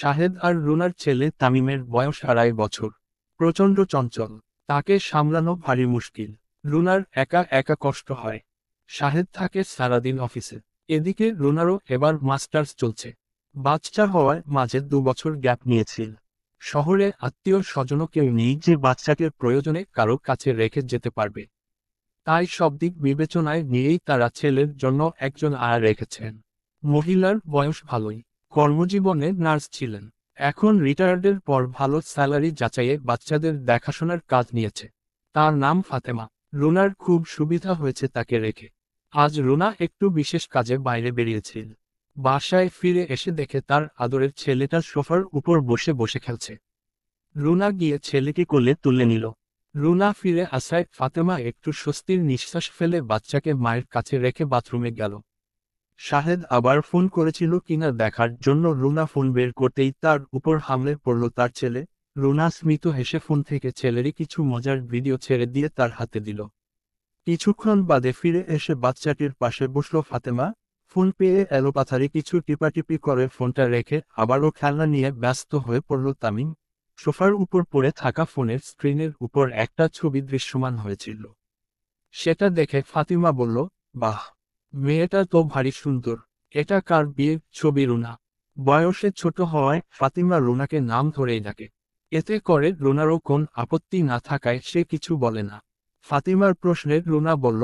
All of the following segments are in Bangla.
শাহেদ আর রুনার ছেলে তামিমের বয়স 2.5 বছর। প্রচণ্ড চঞ্চল, তাকে সামলানো ভারী মুশকিল। রুনার একা একা কষ্ট হয়। শাহেদ থাকে সারাদিন অফিসে। এদিকে রুনারও এবার মাস্টার্স চলছে। বাচ্চা হওয়ায় মাঝে 2 বছর গ্যাপ নিয়েছিল। শহরে আত্মীয় স্বজনও কেউ নেই যে বাচ্চাকে প্রয়োজনে কারো কাছে রেখে যেতে পারবে। তাই সব দিক বিবেচনায় নিয়েই তারা ছেলের জন্য একজন আয়া রেখেছেন। মহিলার বয়স ভালোই, কর্মজীবনে নার্স ছিলেন। এখন রিটায়ার্ডের পর ভালো স্যালারি যাচাইয়ে বাচ্চাদের দেখাশোনার কাজ নিয়েছে। তার নাম ফাতেমা। রুনার খুব সুবিধা হয়েছে তাকে রেখে। আজ রুনা একটু বিশেষ কাজে বাইরে বেরিয়েছিল। বাসায় ফিরে এসে দেখে তার আদরের ছেলেটা সোফার উপর বসে বসে খেলছে। রুনা গিয়ে ছেলেকে কোলে তুলে নিল। রুনা ফিরে আসায় ফাতেমা একটু স্বস্তির নিঃশ্বাস ফেলে বাচ্চাকে মায়ের কাছে রেখে বাথরুমে গেল। শাহেদ আবার ফোন করেছিল কিনা দেখার জন্য রুনা ফোন বের করতেই তার উপর হামলে পড়ল তার ছেলে। রুনা স্মিত হেসে ফোন থেকে ছেলেরই কিছু মজার ভিডিও ছেড়ে দিয়ে তার হাতে দিল। কিছুক্ষণ বাদে ফিরে এসে বাচ্চাটির পাশে বসল ফাতেমা। ফোন পেয়ে এলোপাথারি কিছু টিপাটিপি করে ফোনটা রেখে আবারও খেলনা নিয়ে ব্যস্ত হয়ে পড়ল তামিম। সোফার উপর পড়ে থাকা ফোনের স্ক্রিনের উপর একটা ছবি দৃশ্যমান হয়েছিল। সেটা দেখে ফাতিমা বলল, বাহ, মেয়েটা তো ভারী সুন্দর। এটা কার বিয়ের ছবি? রুনা বয়সে ছোট হওয়ায় ফাতিমা রুনাকে নাম ধরেই ডাকে। এতে করে রুনারও কোন আপত্তি না থাকায় সে কিছু বলে না। ফাতিমার প্রশ্নে রুনা বলল,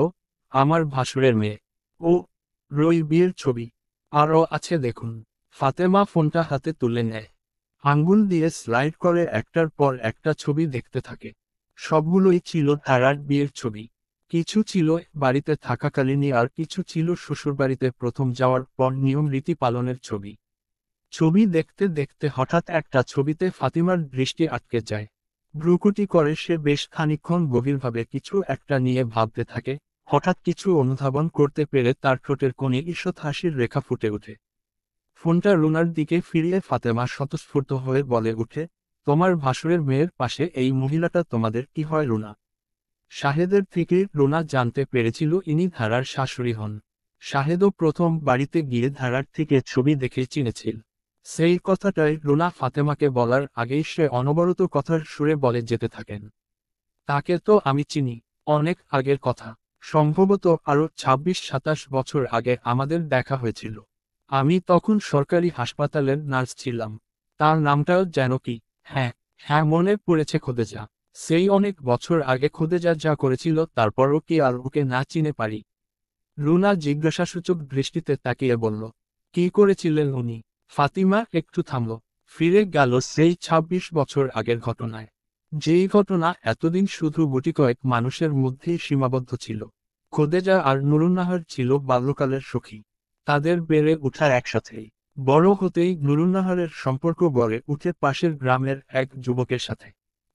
আমার ভাসুরের মেয়ে। ও, রই বিয়ের ছবি আরও আছে দেখুন। ফাতেমা ফোনটা হাতে তুলে নেয়। আঙ্গুল দিয়ে স্লাইড করে একটার পর একটা ছবি দেখতে থাকে। সবগুলোই ছিল তারার বিয়ের ছবি। কিছু ছিল বাড়িতে থাকাকালীনই আর কিছু ছিল শ্বশুরবাড়িতে প্রথম যাওয়ার পর নিয়ম রীতি পালনের ছবি। ছবি দেখতে দেখতে হঠাৎ একটা ছবিতে ফাতিমার দৃষ্টি আটকে যায়। ভ্রুকুটি করে সে বেশ খানিকক্ষণ গভীরভাবে কিছু একটা নিয়ে ভাবতে থাকে। হঠাৎ কিছু অনুধাবন করতে পেরে তার ঠোঁটের কোণে ঈষৎ হাসির রেখা ফুটে ওঠে। ফোনটা রুনার দিকে ফিরিয়ে ফাতেমা স্বতঃস্ফূর্ত হয়ে বলে উঠে, তোমার ভাসুরের মেয়ের পাশে এই মহিলাটা তোমাদের কি হয় রুনা? শাহেদের থেকে রুনা জানতে পেরেছিল ইনি ধারার শাশুড়ি হন। শাহেদও প্রথম বাড়িতে গিয়ে ধারার থেকে ছবি দেখে চিনেছিল। সেই কথাটাই রুনা ফাতেমাকে বলার আগেই সে অনবরত কথার সুরে বলে যেতে থাকেন, তাকে তো আমি চিনি, অনেক আগের কথা। সম্ভবত আরও 26-27 বছর আগে আমাদের দেখা হয়েছিল। আমি তখন সরকারি হাসপাতালের নার্স ছিলাম। তার নামটাও যেন কি। হ্যাঁ, হ্যাঁ, মনে পড়েছে খোদেজা। সেই অনেক বছর আগে খোদেজা যা করেছিল তারপরও কি আর ওকে না চিনে পারি? রুনা জিজ্ঞাসাসূচক দৃষ্টিতে তাকিয়ে বলল, কি করেছিলেন উনি? ফাতিমা একটু থামল। ফিরে গেল সেই 26 বছর আগের ঘটনায়। যেই ঘটনা এতদিন শুধু গুটিকয়েক মানুষের মধ্যেই সীমাবদ্ধ ছিল। খোদেজা আর নুরুন্নাহার ছিল বাল্যকালের সখী। তাদের বেড়ে ওঠার একসাথেই। বড় হতেই নুরুন্নাহারের সম্পর্ক গড়ে উঠে পাশের গ্রামের এক যুবকের সাথে।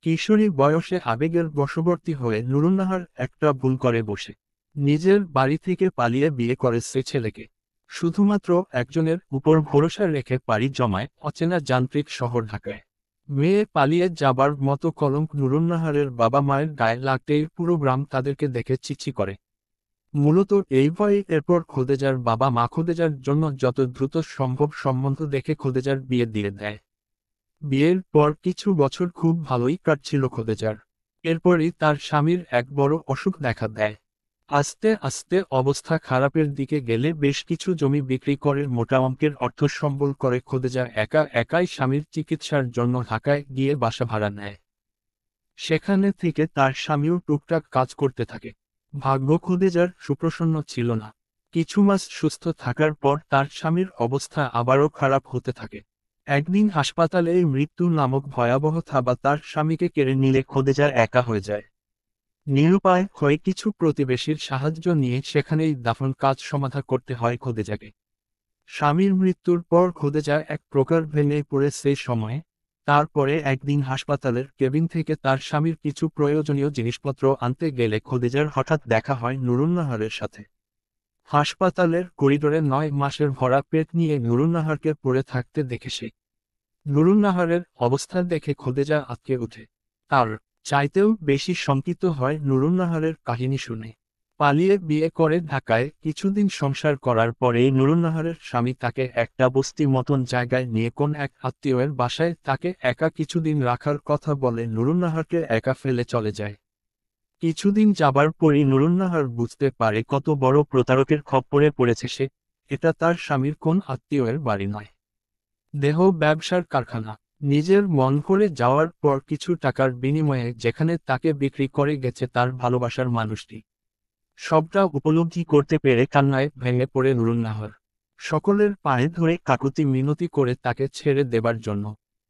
কিশোরী বয়সে আবেগের বশবর্তী হয়ে নুরুন্নাহার একটা ভুল করে বসে নিজের বাড়ি থেকে পালিয়ে বিয়ে করে সে ছেলেকে। শুধুমাত্র একজনের উপর ভরসা রেখে পাড়ি জমায় অচেনা যান্ত্রিক শহর ঢাকায়। মেয়ে পালিয়ে যাবার মতো কলঙ্ক নুরুন্নাহারের বাবা মায়ের গায়ে লাগতেই পুরো গ্রাম তাদেরকে দেখে চিচি করে। মূলত এই ভয়ে এরপর খোদেজার বাবা মা খোদেজার জন্য যত দ্রুত সম্ভব সম্বন্ধ দেখে খোদেজার বিয়ে দিয়ে দেয়। বিয়ের পর কিছু বছর খুব ভালোই কাটছিল খোদেজার। এরপরই তার স্বামীর এক বড় অসুখ দেখা দেয়। আস্তে আস্তে অবস্থা খারাপের দিকে গেলে বেশ কিছু জমি বিক্রি করে মোটা অঙ্কের অর্থ সম্বল করে খোদেজা একাই স্বামীর চিকিৎসার জন্য ঢাকায় গিয়ে বাসা ভাড়া নেয়। সেখানে থেকে তার স্বামীও টুকটাক কাজ করতে থাকে। ভাগ্য খোদেজার সুপ্রসন্ন ছিল না। কিছু মাস সুস্থ থাকার পর তার স্বামীর অবস্থা আবারও খারাপ হতে থাকে। একদিন হাসপাতালে মৃত্যু নামক ভয়াবহ থাবা তার স্বামীকে কেড়ে নিলে খোদেজা একা হয়ে যায়। নিরুপায় হয়ে কিছু প্রতিবেশীর সাহায্য নিয়ে সেখানেই দাফন কাজ সমাধা করতে হয় খোদেজাকে। স্বামীর মৃত্যুর পর খোদেজা এক প্রকার ভেঙে পড়ে সেই সময়ে। তারপরে একদিন হাসপাতালের কেবিন থেকে তার স্বামীর কিছু প্রয়োজনীয় জিনিসপত্র আনতে গেলে খোদেজার হঠাৎ দেখা হয় নুরুন্নাহারের সাথে। হাসপাতালের করিডোরে 9 মাসের ভরা পেট নিয়ে নুরুন্নাহারকে পড়ে থাকতে দেখে সে। নুরুন্নাহারের অবস্থা দেখে খোদেজা আঁতকে ওঠে। তার চাইতেও বেশি শঙ্কিত হয় নুরুন্নাহারের কাহিনী শুনে। পালিয়ে বিয়ে করে ঢাকায় কিছুদিন সংসার করার পরেই নুরুন্নাহারের স্বামী তাকে একটা বস্তি মতন জায়গায় নিয়ে কোন এক আত্মীয়ের বাসায় তাকে একা কিছুদিন রাখার কথা বলে নুরুন্নাহারকে একা ফেলে চলে যায়। কিছুদিন যাবার পরই নুরুন্নাহার বুঝতে পারে কত বড় প্রতারকের খপ্পরে পড়েছে সে। এটা তার স্বামীর কোন আত্মীয়ের বাড়ি নয়, দেহ ব্যবসার কারখানা। নিজের মন করে যাওয়ার পর কিছু টাকার বিনিময়ে যেখানে তাকে বিক্রি করে গেছে তার ভালোবাসার মানুষটি। সবটা উপলব্ধি করতে পেরে কান্নায় ভেঙে পড়ে নুরুন্নাহার। সকলের পায়ে ধরে কাকুতি মিনতি করে তাকে ছেড়ে দেবার জন্য।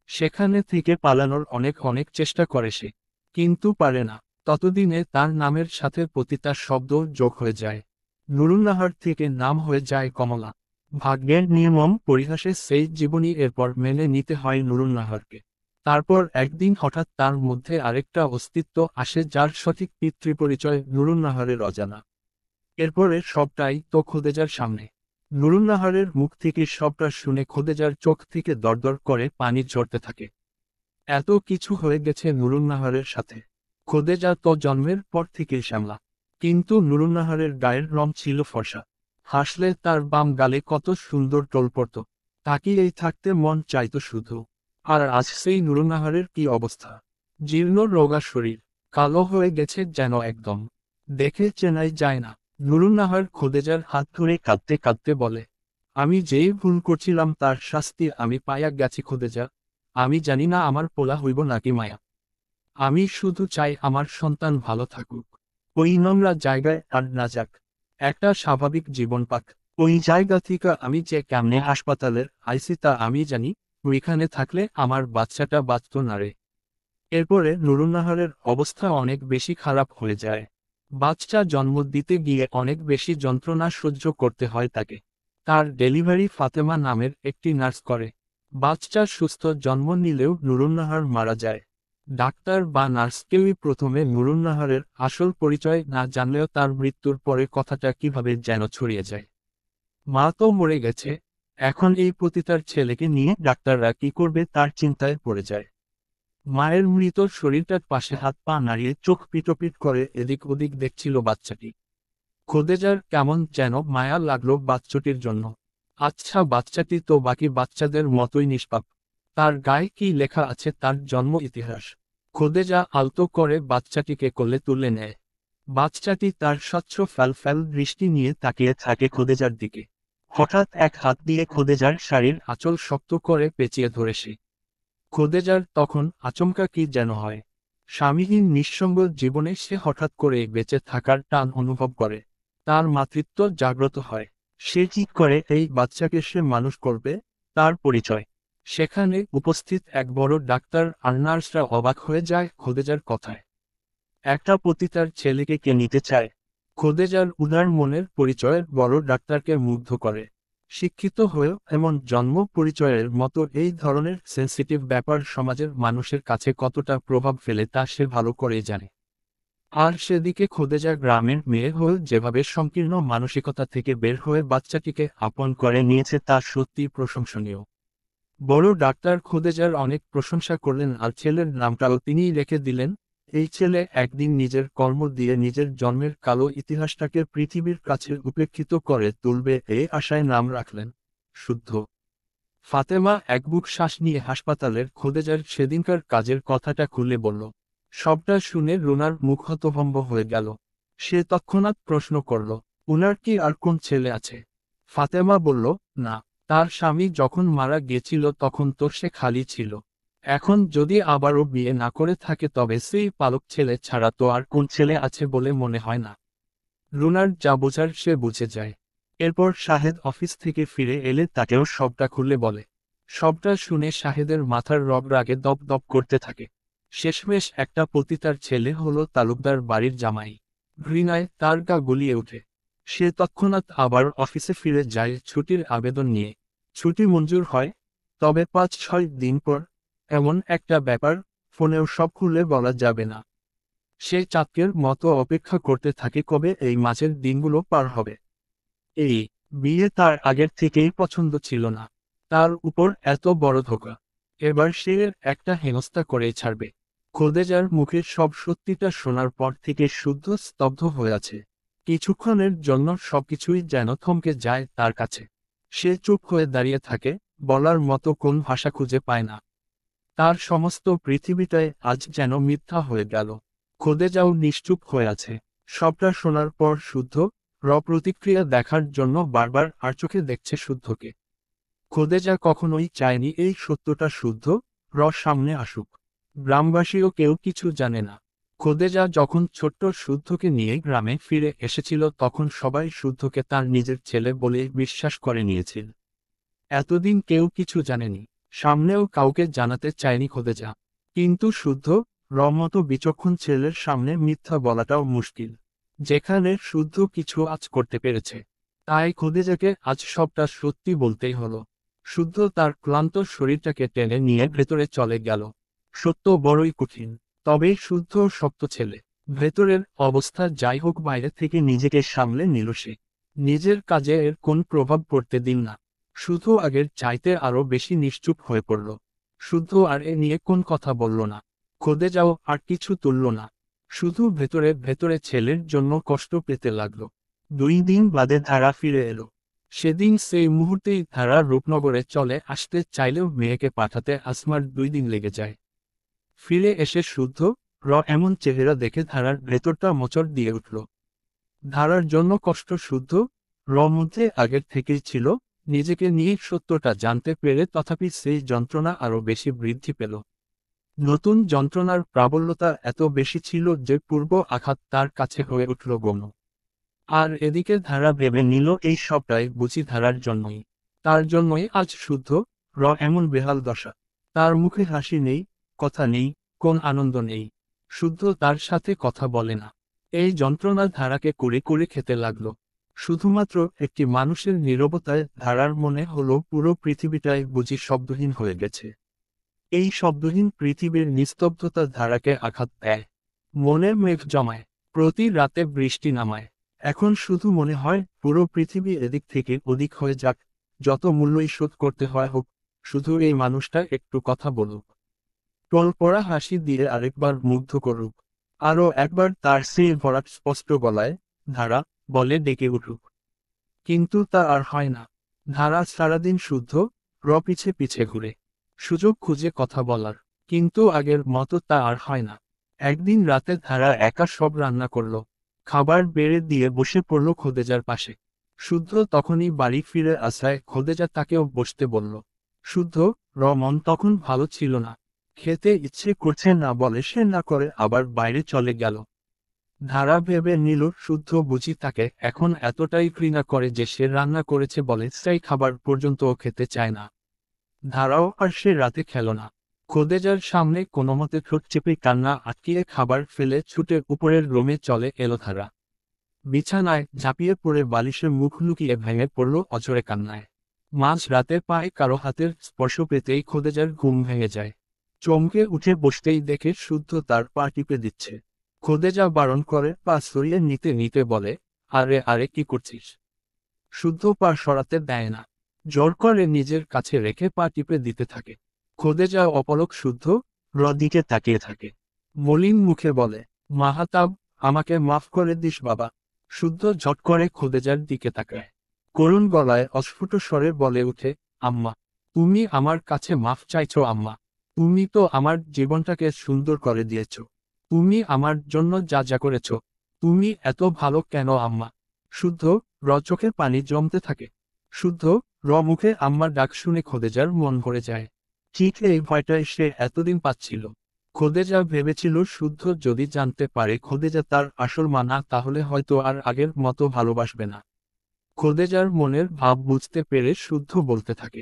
সেখানে থেকে পালানোর অনেক অনেক চেষ্টা করে সে, কিন্তু পারে না। ততদিনে তার নামের সাথে পতিতা শব্দ যোগ হয়ে যায়। নুরুন্নাহার থেকে নাম হয়ে যায় কমলা। ভাগ্যের নির্মম পরিহাসে সেই জীবনী এরপর মেনে নিতে হয় নুরুন্নাহারকে। তারপর একদিন হঠাৎ তার মধ্যে আরেকটা অস্তিত্ব আসে যার সঠিক পিতৃপরিচয় নুরুন্নাহারের অজানা। এরপরে সবটাই তো খোদেজার সামনে। নুরুন্নাহারের মুখ থেকে সবটা শুনে খোদেজার চোখ থেকে দরদর করে পানি ঝরতে থাকে। এত কিছু হয়ে গেছে নুরুন্নাহারের সাথে। খোদেজা তো জন্মের পর থেকেই শ্যামলা, কিন্তু নুরুন্নাহারের গায়ের রং ছিল ফর্সা। হাসলে তার বাম গালে কত সুন্দর টোল পড়ত, তাকিয়েই থাকতে মন চাইত শুধু। আর আজ সেই নুরুন্নাহারের কি অবস্থা! জীর্ণ রোগা শরীর, কালো হয়ে গেছে যেন একদম, দেখে চেনাই যায় না। নুরুন্নাহার খোদেজার হাত ধরে কাঁদতে কাঁদতে বলে, আমি যেই ভুল করছিলাম তার শাস্তি আমি পাইয়া গেছি খোদেজা। আমি জানি না আমার পোলা হইব নাকি মায়া। আমি শুধু চাই আমার সন্তান ভালো থাকুক, ওই নোংরা জায়গায় আর না যাক, একটা স্বাভাবিক জীবন পাক। ওই জায়গা থেকে আমি যে কেমনে হাসপাতালের আইসি তা আমি জানি, ওইখানে থাকলে আমার বাচ্চাটা বাঁচত না রে। এরপরে নুরুন্নাহারের অবস্থা অনেক বেশি খারাপ হয়ে যায়। বাচ্চা জন্ম দিতে গিয়ে অনেক বেশি যন্ত্রণা সহ্য করতে হয় তাকে। তার ডেলিভারি ফাতেমা নামের একটি নার্স করে। বাচ্চা সুস্থ জন্ম নিলেও নুরুন্নাহার মারা যায়। ডাক্তার বা নার্স কেউই প্রথমে নুরুন্নাহারের আসল পরিচয় না জানলেও তার মৃত্যুর পরে কথাটা কিভাবে যেন ছড়িয়ে যায়। মা তো মরে গেছে, এখন এই পতিতার ছেলেকে নিয়ে ডাক্তাররা কি করবে তার চিন্তায় পড়ে যায়। মায়ের মৃত শরীরটার পাশে হাত পা নাড়িয়ে চোখ পিটপিট করে এদিক ওদিক দেখছিল বাচ্চাটি। খোদেজার কেমন যেন মায়া লাগলো বাচ্চাটির জন্য। আচ্ছা, বাচ্চাটি তো বাকি বাচ্চাদের মতোই নিষ্পাপ, তার গায়ে কি লেখা আছে তার জন্ম ইতিহাস। খোদেজা আলতো করে বাচ্চাটিকে কোলে তুলে নেয়। বাচ্চাটি তার স্বচ্ছ ফ্যাল দৃষ্টি নিয়ে তাকিয়ে থাকে খোদেজার দিকে। হঠাৎ এক হাত দিয়ে খোদেজার শাড়ির আঁচল শক্ত করে পেঁচিয়ে ধরে সে। খোদেজার তখন আচমকা কি যেন হয়। স্বামীহীন নিঃসঙ্গ জীবনে সে হঠাৎ করে বেঁচে থাকার টান অনুভব করে। তার মাতৃত্ব জাগ্রত হয়। সে ঠিক করে এই বাচ্চাকে সে মানুষ করবে। তার পরিচয়। সেখানে উপস্থিত এক বড় ডাক্তার আর নার্সরা অবাক হয়ে যায় খোদেজার কথায়। একটা পতিতার ছেলেকে কে নিতে চায়? খোদেজার উদার মনের পরিচয় বড় ডাক্তারকে মুগ্ধ করে। শিক্ষিত হয়েও এমন জন্ম পরিচয়ের মতো এই ধরনের সেন্সিটিভ ব্যাপার সমাজের মানুষের কাছে কতটা প্রভাব ফেলে তা সে ভালো করেই জানে। আর সেদিকে খোদেজা গ্রামের মেয়ে হয়ে যেভাবে সংকীর্ণ মানসিকতা থেকে বের হয়ে বাচ্চাটিকে আপন করে নিয়েছে তা সত্যি প্রশংসনীয়। বড় ডাক্তার খোদেজার অনেক প্রশংসা করলেন আর ছেলের নামটাও তিনিই রেখে দিলেন। এই ছেলে একদিন নিজের কর্ম দিয়ে নিজের জন্মের কালো ইতিহাসটাকে পৃথিবীর কাছে উপেক্ষিত করে তুলবে এই আশায় নাম রাখলেন শুদ্ধ। ফাতেমা এক বুক শ্বাস নিয়ে হাসপাতালের খোদেজার সেদিনকার কাজের কথাটা খুলে বলল। সবটা শুনে রুনার মুখ হতভম্ব হয়ে গেল। সে তৎক্ষণাৎ প্রশ্ন করল, উনার কি আর কোন ছেলে আছে? ফাতেমা বলল, না, তার স্বামী যখন মারা গিয়েছিল তখন তো সে খালি ছিল। এখন যদি আবারও বিয়ে না করে থাকে তবে সেই পালক ছেলে ছাড়া তো আর কোন ছেলে আছে বলে মনে হয় না। রুনার যা বোঝার সে বুঝে যায়। এরপর শাহেদ অফিস থেকে ফিরে এলে তাকেও সবটা খুলে বলে। সবটা শুনে শাহেদের মাথার রগ রাগে দপ দপ করতে থাকে। শেষমেশ একটা পতিতার ছেলে হলো তালুকদার বাড়ির জামাই। ঘৃণায় তার গা গুলিয়ে ওঠে। সে তৎক্ষণাৎ আবার অফিসে ফিরে যায় ছুটির আবেদন নিয়ে। ছুটি মঞ্জুর হয়, তবে ৫-৬ দিন পর। এমন একটা ব্যাপার, ফোনেও সব খুলে বলা যাবে না। সে চাতকের মতো অপেক্ষা করতে থাকে কবে এই মাঝের দিনগুলো পার হবে। এই বিয়ে তার আগের থেকেই পছন্দ ছিল না। তার উপর এত বড় ধোঁকা, এবার সে একটা হেনস্থা করেই ছাড়বে। খোদেজার মুখে সব সত্যিটা শোনার পর থেকে শুদ্ধ স্তব্ধ হয়ে আছে। কিছুক্ষণের জন্য সবকিছুই যেন থমকে যায় তার কাছে। সে চুপ হয়ে দাঁড়িয়ে থাকে, বলার মতো কোন ভাষা খুঁজে পায় না। তার সমস্ত পৃথিবীটাই আজ যেন মিথ্যা হয়ে গেল। খোদেজাও নিশ্চুপ হয়ে আছে। সবটা শোনার পর শুদ্ধ প্রতিক্রিয়া দেখার জন্য বারবার আর চোখে দেখছে শুদ্ধকে। খোদেজা কখনোই চায়নি এই সত্যটা শুদ্ধ সামনে আসুক। গ্রামবাসীও কেউ কিছু জানে না। খোদেজা যখন ছোট্ট শুদ্ধকে নিয়ে গ্রামে ফিরে এসেছিল তখন সবাই শুদ্ধকে তার নিজের ছেলে বলে বিশ্বাস করে নিয়েছিল। এতদিন কেউ কিছু জানেনি, সামনেও কাউকে জানাতে চায়নি খোদেজা। কিন্তু শুদ্ধ মতো বিচক্ষণ ছেলের সামনে মিথ্যা বলাটাও মুশকিল। যেখানে শুদ্ধ কিছু আজ করতে পেরেছে, তাই খোদেজাকে আজ সবটা সত্যি বলতেই হলো। শুদ্ধ তার ক্লান্ত শরীরটাকে টেনে নিয়ে ভেতরে চলে গেল। সত্য বড়ই কঠিন, তবে শুদ্ধ শক্ত ছেলে। ভেতরের অবস্থা যাই হোক, বাইরে থেকে নিজেকে সামলে নিল সে। নিজের কাজে এর কোন প্রভাব পড়তে দিন না। শুধু আগের চাইতে আরো বেশি নিশ্চুপ হয়ে পড়ল। শুদ্ধ আর এ নিয়ে কোন কথা বলল না। খোদেজাও আর কিছু তুলল না। শুধু ভেতরে ভেতরে ছেলের জন্য কষ্ট পেতে লাগল। 2 দিন বাদে ধারা ফিরে এলো। সেদিন সেই মুহূর্তেই ধারা রূপনগরে চলে আসতে চাইলেও মেয়েকে পাঠাতে আসমার 2 দিন লেগে যায়। ফিরে এসে শুদ্ধ এমন চেহারা দেখে ধারার ভেতরটা মোচড় দিয়ে উঠল। ধারার জন্য কষ্ট শুদ্ধ মধ্যে আগের থেকেই ছিল। নিজেকে নিয়ে সত্যটা জানতে পেরে তথাপি সেই যন্ত্রণা আরো বেশি বৃদ্ধি পেল। নতুন যন্ত্রণার প্রাবল্যতা এত বেশি ছিল যে পূর্ব আঘাত তার কাছে হয়ে উঠল গৌণ। আর এদিকে ধারা ভেবে নিল এই সবটাই বুঝি ধারার জন্যই। তার জন্যই আজ শুদ্ধ এমন বেহাল দশা। তার মুখে হাসি নেই, কথা নেই, কোন আনন্দ নেই। শুদ্ধ তার সাথে কথা বলে না। এই যন্ত্রণা ধারাকে কুড়ে কুড়ে খেতে লাগলো। শুধুমাত্র একটি মানুষের নীরবতায় ধারার মনে হলো পুরো পৃথিবীটাই বুঝি শব্দহীন হয়ে গেছে। এই শব্দহীন পৃথিবীর নিস্তব্ধতা ধারাকে আঘাত দেয়। মনে মেঘ জমায়, প্রতি রাতে বৃষ্টি নামায়। এখন শুধু মনে হয় পুরো পৃথিবী এদিক থেকে ওদিক হয়ে যাক, যত মূল্যই শোধ করতে হয় হোক, শুধু এই মানুষটা একটু কথা বলুক। টলপড়া হাসি দিয়ে আরেকবার মুগ্ধ করুক। আরও একবার তার সেই ভরাট স্পষ্ট গলায় ধারা বলে ডেকে উঠুক। কিন্তু তা আর হয় না। ধারা সারাদিন শুদ্ধ পিছে পিছে ঘুরে, সুযোগ খুঁজে কথা বলার। কিন্তু আগের মতো তা আর হয় না। একদিন রাতে ধারা একা সব রান্না করল। খাবার বেড়ে দিয়ে বসে পড়ল খোদেজার পাশে। শুদ্ধ তখনই বাড়ি ফিরে আসায় খোদেজা তাকেও বসতে বলল। শুদ্ধ মন তখন ভালো ছিল না। খেতে ইচ্ছে করছে না বলে সে না করে আবার বাইরে চলে গেল। ধারা ভেবে নিল শুদ্ধ বুঝি তাকে এখন এতটাই ঘৃণা করে যে সে রান্না করেছে বলে সেই খাবার পর্যন্তও খেতে চায় না। ধারাও আর সে রাতে খেল না। খোদেজার সামনে কোনোমতে ঠোঁট চেপে কান্না আটকিয়ে খাবার ফেলে ছুটে উপরের রুমে চলে এলো ধারা। বিছানায় ঝাঁপিয়ে পড়ে বালিশে মুখ লুকিয়ে ভেঙে পড়ল অঝরে কান্নায়। মাঝ রাতে পায়ে কারো হাতের স্পর্শ পেতেই খোদেজার ঘুম ভেঙে যায়। চমকে উঠে বসতেই দেখে শুদ্ধ তার পা টিপে দিচ্ছে। খোদেজা বারণ করে পা সরিয়ে নিতে নিতে বলে, আরে আরে কি করছিস? শুদ্ধ পা সরাতে দেয় না। জোর করে নিজের কাছে রেখে পা টিপে দিতে থাকে। খোদেজা অপলক শুদ্ধ দিকে তাকিয়ে থাকে। মলিন মুখে বলে, মাহাতাব, আমাকে মাফ করে দিস বাবা। শুদ্ধ ঝট করে খোদেজার দিকে তাকায়। করুণ গলায় অস্ফুট স্বরে বলে উঠে, আম্মা, তুমি আমার কাছে মাফ চাইছো আম্মা? তুমি তো আমার জীবনটাকে সুন্দর করে দিয়েছ। তুমি আমার জন্য যা যা করেছ। তুমি এত ভালো কেন আম্মা? শুদ্ধ চোখে পানি জমতে থাকে। শুদ্ধ মুখে আম্মার ডাক শুনে খোদেজার মন ভরে যায়। ঠিক এই ভয়টাই সে এতদিন পাচ্ছিল। খোদেজা ভেবেছিল শুদ্ধ যদি জানতে পারে খোদেজা তার আসল মা না তাহলে হয়তো আর আগের মতো ভালোবাসবে না। খোদেজার মনের ভাব বুঝতে পেরে শুদ্ধ বলতে থাকে,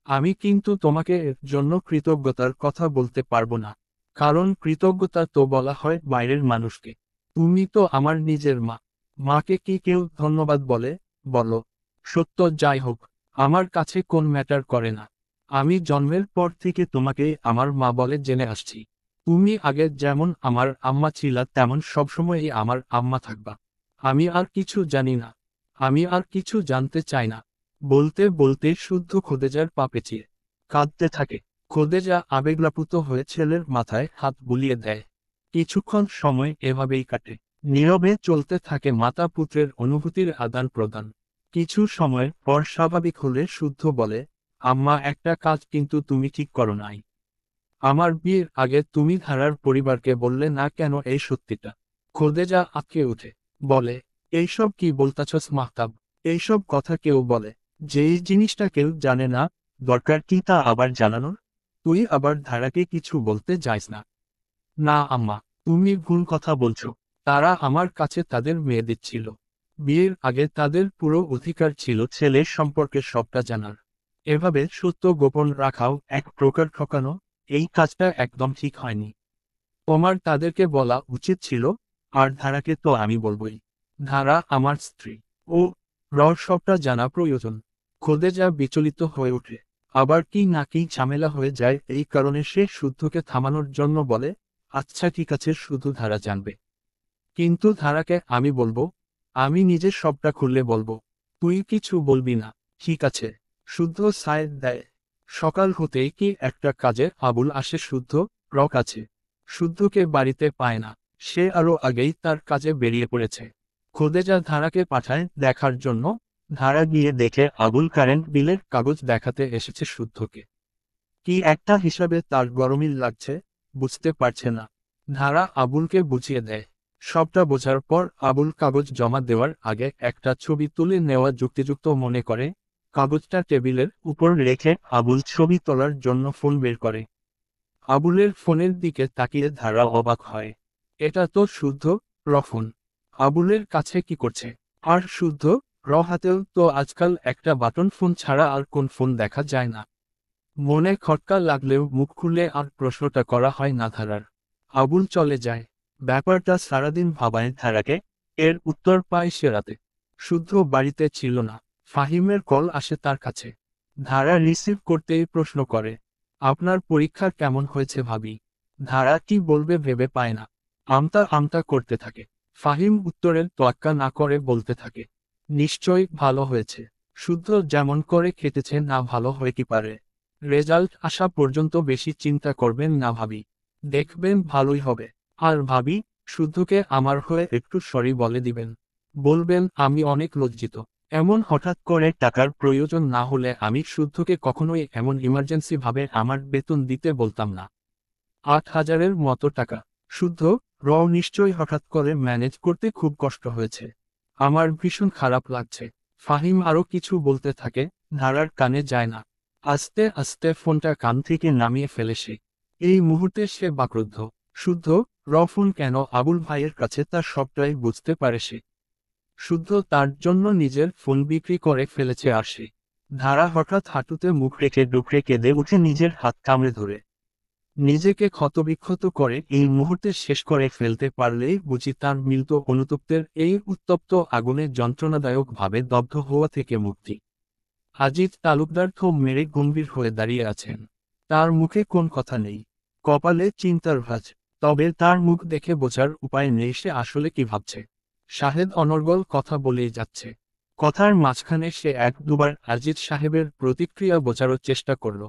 আমি কিন্তু তোমাকে এর জন্য কৃতজ্ঞতার কথা বলতে পারবো না। কারণ কৃতজ্ঞতা তো বলা হয় বাইরের মানুষকে। তুমি তো আমার নিজের মা। মাকে কি কেউ ধন্যবাদ বলে? বলো। সত্য যাই হোক, আমার কাছে কোন ম্যাটার করে না। আমি জন্মের পর থেকে তোমাকে আমার মা বলে জেনে আসছি। তুমি আগে যেমন আমার আম্মা ছিলা তেমন সবসময়ই আমার আম্মা থাকবা। আমি আর কিছু জানি না। আমি আর কিছু জানতে চাই না। বলতে বলতে শুদ্ধ খোদেজার পা পেঁচিয়ে কাঁদতে থাকে। খোদেজা আবেগলাপ্লুত হয়ে ছেলের মাথায় হাত বুলিয়ে দেয়। কিছুক্ষণ সময় এভাবেই কাটে। নীরবে চলতে থাকে মাতা পুত্রের অনুভূতির আদান প্রদান। কিছু সময় পর স্বাভাবিক হলে শুদ্ধ বলে, আম্মা একটা কাজ কিন্তু তুমি ঠিক করো নাই। আমার বিয়ের আগে তুমি ধারার পরিবারকে বললে না কেন এই সত্যিটা। খোদেজা আঁতকে উঠে বলে, এইসব কি বলতাছস মাহতাব? এইসব কথা কেউ বলে? যেই জিনিসটা কেউ জানে না, দরকার কি তা আবার জানানোর? তুই আবার ধারাকে কিছু বলতে যাইস না। না আম্মা, তুমি ভুল কথা বলছো। তারা আমার কাছে তাদের মেয়ে দিচ্ছিল। বিয়ের আগে তাদের পুরো অধিকার ছিল ছেলের সম্পর্কে সবটা জানার। এভাবে সত্য গোপন রাখাও এক প্রকার ঠকানো। এই কাজটা একদম ঠিক হয়নি। তোমার তাদেরকে বলা উচিত ছিল। আর ধারাকে তো আমি বলবই। ধারা আমার স্ত্রী। ও সবটা জানা প্রয়োজন। খোদেজা বিচলিত হয়ে ওঠে। আবার কি না কি ঝামেলা হয়ে যায়, এই কারণে সে শুদ্ধকে থামানোর জন্য বলে, আচ্ছা ঠিক আছে, শুধু ধারা জানবে। কিন্তু ধারাকে আমি বলবো। আমি নিজে সবটা খুললে বলবো। তুই কিছু বলবি না, ঠিক আছে? শুদ্ধ সায় দেয়। সকাল হতেই কি একটা কাজে আবুল আসে শুদ্ধ কাছে। শুদ্ধকে বাড়িতে পায় না। সে আরো আগেই তার কাজে বেরিয়ে পড়েছে। খোদেজা ধারাকে পাঠায় দেখার জন্য। ধারা গিয়ে দেখে আবুল কারেন্ট বিলের কাগজ দেখাতে এসেছে শুদ্ধকে। কি একটা হিসাবে তার গরমিল লাগছে, বুঝতে পারছে না। ধারা আবুলকে বুঝিয়ে দেয়। সবটা বোঝার পর আবুল কাগজ জমা দেওয়ার আগে একটা ছবি তুলে নেওয়া যুক্তিযুক্ত মনে করে। কাগজটা টেবিলের উপর রেখে আবুল ছবি তোলার জন্য ফোন বের করে। আবুলের ফোনের দিকে তাকিয়ে ধারা অবাক হয়। এটা তো শুদ্ধ ফোন। আবুলের কাছে কি করছে? আর শুদ্ধ হাতেও তো আজকাল একটা বাটন ফোন ছাড়া আর কোন ফোন দেখা যায় না। মনে খটকা লাগলেও মুখ খুলে আর প্রশ্নটা করা হয় না ধারার। আবুল চলে যায়। ব্যাপারটা সারাদিন ভাবায় ধারাকে। এর উত্তর পায় সে রাতে। শুদ্ধ বাড়িতে ছিল না। ফাহিমের কল আসে তার কাছে। ধারা রিসিভ করতেই প্রশ্ন করে, আপনার পরীক্ষা কেমন হয়েছে ভাবি? ধারা কি বলবে ভেবে পায় না। আমতা আমতা করতে থাকে। ফাহিম উত্তরের তোয়াক্কা না করে বলতে থাকে, নিশ্চয়ই ভালো হয়েছে। শুদ্ধ যেমন করে খেটেছে, না ভালো হয়ে কি পারে? রেজাল্ট আসা পর্যন্ত বেশি চিন্তা করবেন না ভাবি। দেখবেন ভালোই হবে। আর ভাবি, শুদ্ধকে আমার হয়ে একটু সরি বলে দিবেন। বলবেন আমি অনেক লজ্জিত। এমন হঠাৎ করে টাকার প্রয়োজন না হলে আমি শুদ্ধকে কখনোই এমন ইমার্জেন্সি ভাবে আমার বেতন দিতে বলতাম না। 8,000-এর মতো টাকা। শুদ্ধ নিশ্চয়ই হঠাৎ করে ম্যানেজ করতে খুব কষ্ট হয়েছে। আমার ভীষণ খারাপ লাগছে। ফাহিম আরো কিছু বলতে থাকে, ধারার কানে যায় না। আস্তে আস্তে ফোনটা কান থেকে নামিয়ে ফেলে সে। এই মুহূর্তে সে বাক্রুদ্ধ। শুদ্ধ ফোন কেন আবুল ভাইয়ের কাছে, তার সবটাই বুঝতে পারে সে। শুদ্ধ তার জন্য নিজের ফোন বিক্রি করে ফেলেছে আর সে। ধারা হঠাৎ হাঁটুতে মুখ রেখে ডুকরে কেঁদে উঠে নিজের হাত কামড়ে ধরে নিজেকে ক্ষতবিক্ষত করে এই মুহূর্তে শেষ করে ফেলতে পারলেই বুঝি তার মিলত অনুতপ্তের এই উত্তপ্ত আগুনে যন্ত্রণাদায়ক ভাবে দগ্ধ হওয়া থেকে মুক্তি। আজিজ তালুকদার থম মেরে গম্ভীর হয়ে দাঁড়িয়ে আছেন। তার মুখে কোন কথা নেই। কপালে চিন্তার ভাঁজ। তবে তার মুখ দেখে বোঝার উপায় নেই সে আসলে কি ভাবছে। শাহেদ অনর্গল কথা বলেই যাচ্ছে। কথার মাঝখানে সে এক দুবার আজিজ সাহেবের প্রতিক্রিয়া বোঝার চেষ্টা করল।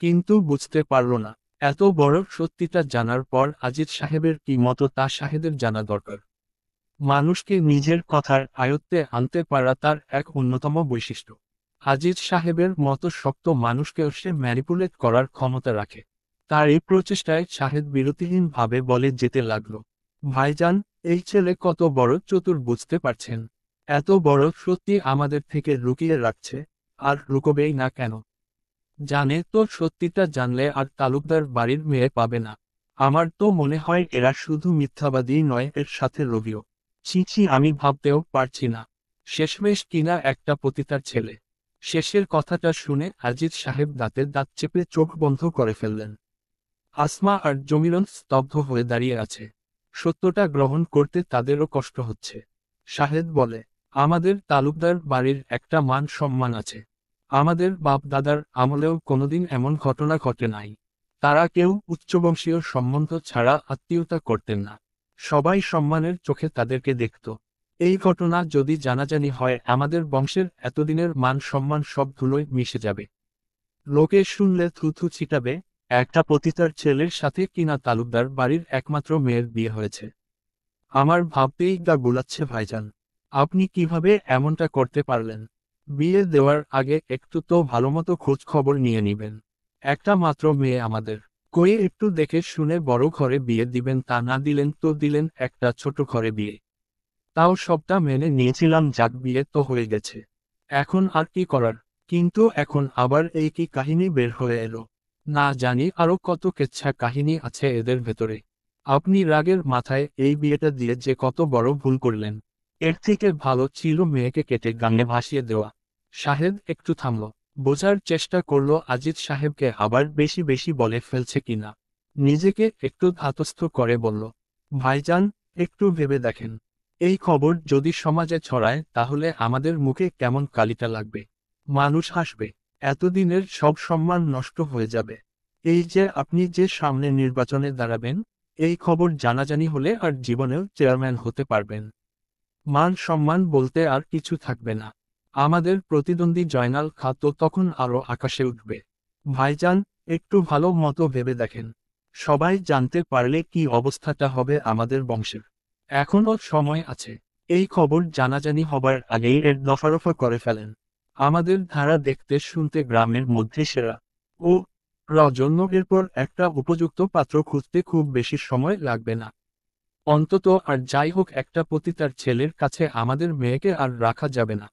কিন্তু বুঝতে পারল না। এত বড় সত্যিটা জানার পর আজিজ সাহেবের কি মতো তা শাহেদের জানা দরকার। মানুষকে নিজের কথার আয়ত্তে আনতে পারা তার এক অন্যতম বৈশিষ্ট্য। আজিজ সাহেবের মতো শক্ত মানুষকেও সে ম্যানিপুলেট করার ক্ষমতা রাখে। তার এই প্রচেষ্টায় শাহেদ বিরতিহীনভাবে বলে যেতে লাগলো, ভাইজান, এই ছেলে কত বড় চতুর বুঝতে পারছেন? এত বড় সত্যি আমাদের থেকে লুকিয়ে রাখছে, আর লুকোবেই না কেন? জানে তো সত্যিটা জানলে আর তালুকদার বাড়ির মেয়ে পাবে না। আমার তো মনে হয় এরা শুধু মিথ্যাবাদী নয়, এর সাথে লোভীও। ছি ছি, আমি ভাবতেও পারছি না। শেষমেশ কিনা একটা পতিতার ছেলে। শেষের কথাটা শুনে আজিজ সাহেব দাঁতের দাঁত চেপে চোখ বন্ধ করে ফেললেন। আসমা আর জমিরন স্তব্ধ হয়ে দাঁড়িয়ে আছে। সত্যটা গ্রহণ করতে তাদেরও কষ্ট হচ্ছে। শাহেদ বলে, আমাদের তালুকদার বাড়ির একটা মান সম্মান আছে। আমাদের বাপ দাদার আমলেও কোনোদিন এমন ঘটনা ঘটে নাই। তারা কেউ উচ্চবংশীয় সম্বন্ধ ছাড়া আত্মীয়তা করতেন না। সবাই সম্মানের চোখে তাদেরকে দেখত। এই ঘটনা যদি জানাজানি হয়, আমাদের বংশের এতদিনের মান সম্মান সব ধুলোয় মিশে যাবে। লোকে শুনলে থুথু ছিটাবে, একটা পতিতার ছেলের সাথে কিনা তালুকদার বাড়ির একমাত্র মেয়ের বিয়ে হয়েছে। আমার ভাবতেই গা গুলাচ্ছে ভাইজান। আপনি কিভাবে এমনটা করতে পারলেন? বিয়ে দেওয়ার আগে একটু তো ভালোমতো খোঁজ খবর নিয়ে নিবেন। একটা মাত্র মেয়ে আমাদের। কই একটু দেখে শুনে বড় ঘরে বিয়ে দিবেন, তা না দিলেন তো দিলেন একটা ছোট ঘরে বিয়ে। তাও সবটা মেনে নিয়েছিলাম, যাক বিয়ে তো হয়ে গেছে। এখন আর কি করার? কিন্তু এখন আবার এই কি কাহিনী বের হয়ে এলো? না জানি আরো কত কেচ্ছা কাহিনী আছে এদের ভেতরে। আপনি রাগের মাথায় এই বিয়েটা দিয়ে যে কত বড় ভুল করলেন। এর থেকে ভালো ছিল মেয়েকে কেটে গাঙে ভাসিয়ে দেওয়া। শাহেদ একটু থামল, বোঝার চেষ্টা করলো আজিজ সাহেবকে আবার বেশি বেশি বলে ফেলছে কিনা। নিজেকে একটু ধাতস্থ করে বলল, ভাইজান, একটু ভেবে দেখেন, এই খবর যদি সমাজে ছড়ায় তাহলে আমাদের মুখে কেমন কালিটা লাগবে। মানুষ হাসবে, এতদিনের সব সম্মান নষ্ট হয়ে যাবে। এই যে আপনি যে সামনে নির্বাচনে দাঁড়াবেন, এই খবর জানাজানি হলে আর জীবনেও চেয়ারম্যান হতে পারবেন? মান সম্মান বলতে আর কিছু থাকবে না। আমাদের প্রতিদ্বন্দ্বী জয়নাল খা তো তখন আরো আকাশে উঠবে। ভাইজান, একটু ভালো মতো ভেবে দেখেন, সবাই জানতে পারলে কি অবস্থাটা হবে আমাদের বংশের। এখনো সময় আছে। এই খবর জানাজানি হবার আগেই এর দফারফা করে ফেলেন। আমাদের ধারা দেখতে শুনতে গ্রামের মধ্যে সেরা। ও জন্য এরপর একটা উপযুক্ত পাত্র খুঁজতে খুব বেশি সময় লাগবে না। অন্তত আর যাই হোক, একটা পতিতার ছেলের কাছে আমাদের মেয়েকে আর রাখা যাবে না।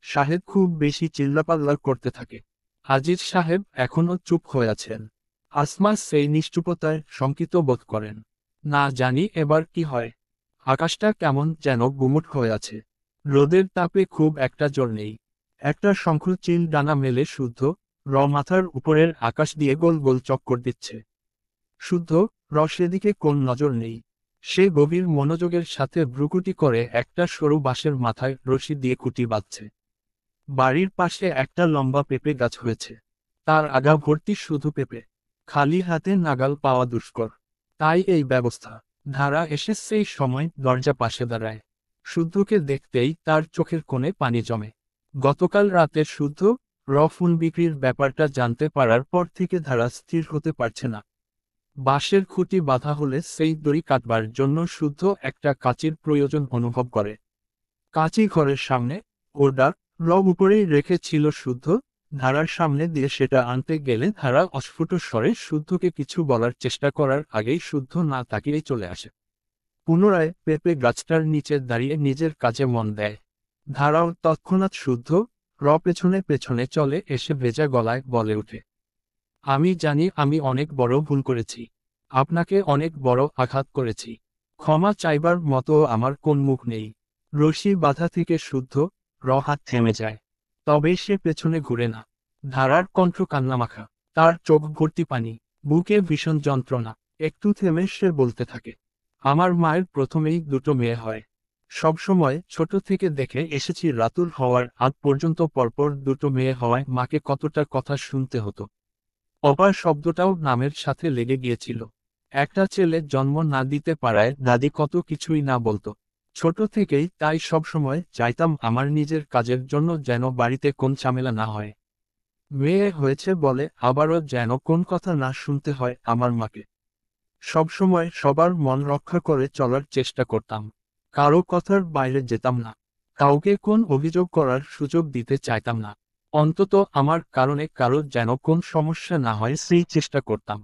সাহেব খুব বেশি চিল্লাপাল্লা করতে থাকে। আজিজ সাহেব এখনো চুপ হয়ে আছেন। আসমা সেই নিশ্চুপতায় শঙ্কিত বোধ করেন। না জানি এবার কি হয়। আকাশটা কেমন যেন গুমট হয়ে আছে। রোদের তাপে খুব একটা জোর নেই। একটা শঙ্খচিল ডানা মেলে শুদ্ধ মাথার উপরের আকাশ দিয়ে গোল গোল চক্কর দিচ্ছে। শুদ্ধ সেদিকে কোন নজর নেই। সে গভীর মনোযোগের সাথে ভ্রুকুটি করে একটা সরু বাঁশের মাথায় রশি দিয়ে কুটি বাঁধছে। বাড়ির পাশে একটা লম্বা পেঁপে গাছ হয়েছে। তার আগা ভর্তি শুধু পেঁপে। খালি হাতে নাগাল পাওয়া দুষ্কর। তাই এই ব্যবস্থা। ধারা এসে সেই সময় দরজা পাশে দাঁড়ায়। শুদ্ধকে দেখতেই তার চোখের কোণে পানি জমে। গতকাল রাতে শুদ্ধ ফোন বিক্রির ব্যাপারটা জানতে পারার পর থেকে ধারা স্থির হতে পারছে না। বাঁশের খুঁটি বাঁধা হলে সেই দড়ি কাটবার জন্য শুদ্ধ একটা কাঁচির প্রয়োজন অনুভব করে। কাঁচি ঘরের সামনে ওরডা উপরেই রেখেছিল শুদ্ধ। ধারার সামনে দিয়ে সেটা আনতে গেলে ধারা অস্ফুট স্বরে শুদ্ধকে কিছু বলার চেষ্টা করার আগেই শুদ্ধ না তাকিয়েই চলে আসে। পুনরায় পেঁপে গাছটার নিচে দাঁড়িয়ে নিজের কাজে মন দেয়। ধারাও তৎক্ষণাৎ শুদ্ধ পেছনে পেছনে চলে এসে ভেজা গলায় বলে ওঠে, আমি জানি আমি অনেক বড় ভুল করেছি। আপনাকে অনেক বড় আঘাত করেছি। ক্ষমা চাইবার মতো আমার কোন মুখ নেই। রশি বাঁধা থেকে শুদ্ধ হাত থেমে যায়। তবে সে পেছনে ঘুরে না। ধারার কণ্ঠ কান্নামাখা, তার চোখ ভর্তি পানি, বুকে ভীষণ যন্ত্রণা। একটু থেমে সে বলতে থাকে, আমার মায়ের প্রথমেই দুটো মেয়ে হয়। সবসময় ছোট থেকে দেখে এসেছি রাতুল হওয়ার আগ পর্যন্ত পরপর দুটো মেয়ে হওয়ায় মাকে কতটা কথা শুনতে হতো। অপার শব্দটাও নামের সাথে লেগে গিয়েছিল। একটা ছেলে জন্ম না দিতে পারায় দাদি কত কিছুই না বলতো। ছোট থেকেই তাই সবসময় চাইতাম আমার নিজের কাজের জন্য যেন বাড়িতে কোন ঝামেলা না হয়। মেয়ে হয়েছে বলে আবারও যেন কোন কথা না শুনতে হয় আমার মাকে। সবসময় সবার মন রক্ষা করে চলার চেষ্টা করতাম। কারো কথার বাইরে যেতাম না। কাউকে কোন অভিযোগ করার সুযোগ দিতে চাইতাম না। অন্তত আমার কারণে কারো যেন কোন সমস্যা না হয় সেই চেষ্টা করতাম।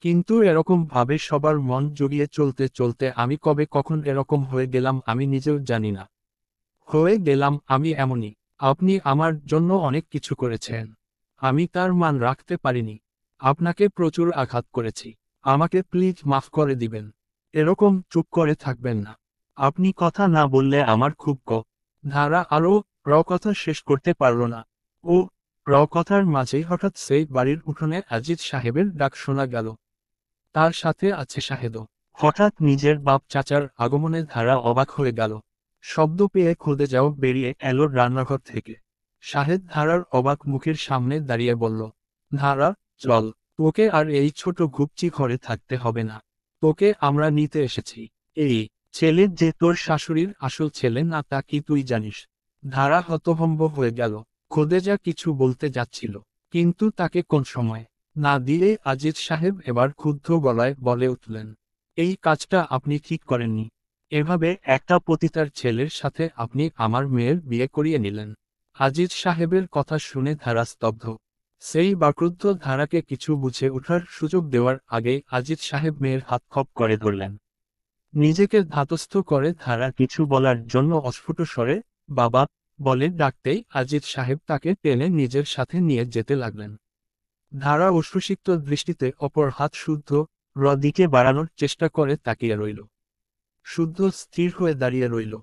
কিন্তু এরকম ভাবে সবার মন জুগিয়ে চলতে চলতে আমি কবে কখন এরকম হয়ে গেলাম আমি নিজেও জানি না। হয়ে গেলাম আমি এমনই। আপনি আমার জন্য অনেক কিছু করেছেন। আমি তার মান রাখতে পারিনি। আপনাকে প্রচুর আঘাত করেছি। আমাকে প্লিজ মাফ করে দিবেন। এরকম চুপ করে থাকবেন না। আপনি কথা না বললে আমার খুব ধারা আরও কথা শেষ করতে পারল না। ও কথার মাঝেই হঠাৎ সেই বাড়ির উঠোনে আজিজ সাহেবের ডাক শোনা গেল। তার সাথে আছে শাহেদও। হঠাৎ নিজের বাপ চাচার আগমনে ধারা অবাক হয়ে গেল। শব্দ পেয়ে খুদে যাও বেরিয়ে এলো রান্নাঘর থেকে। শাহেদ ধারার অবাক মুখের সামনে দাঁড়িয়ে বলল, ধারা, চল, তোকে আর এই ছোট ঘুপচি ঘরে থাকতে হবে না। তোকে আমরা নিতে এসেছি। এই ছেলে যে তোর শাশুড়ির আসল ছেলে না তা কি তুই জানিস? ধারা হতভম্ব হয়ে গেল। খোদেজা কিছু বলতে যাচ্ছিল, কিন্তু তাকে কোন সময় না দিয়ে আজিজ সাহেব এবার ক্ষুব্ধ গলায় বলে উঠলেন, এই কাজটা আপনি ঠিক করেননি। এভাবে একটা পতিতার ছেলের সাথে আপনি আমার মেয়ের বিয়ে করিয়ে নিলেন। আজিজ সাহেবের কথা শুনে ধারা স্তব্ধ। সেই বাক্রুদ্ধ ধারাকে কিছু বুঝে ওঠার সুযোগ দেওয়ার আগেই আজিজ সাহেব মেয়ের হাত খপ করে ধরলেন। নিজেকে ধাতস্থ করে ধারা কিছু বলার জন্য অস্ফুট স্বরে বাবা বলে ডাকতেই আজিজ সাহেব তাকে টেনে নিজের সাথে নিয়ে যেতে লাগলেন। ধারা অশ্রুসিক্ত দৃষ্টিতে অপর হাত শুদ্ধ দিকে বাড়ানোর চেষ্টা করে তাকিয়ে রইল। শুদ্ধ স্থির হয়ে দাঁড়িয়ে রইল,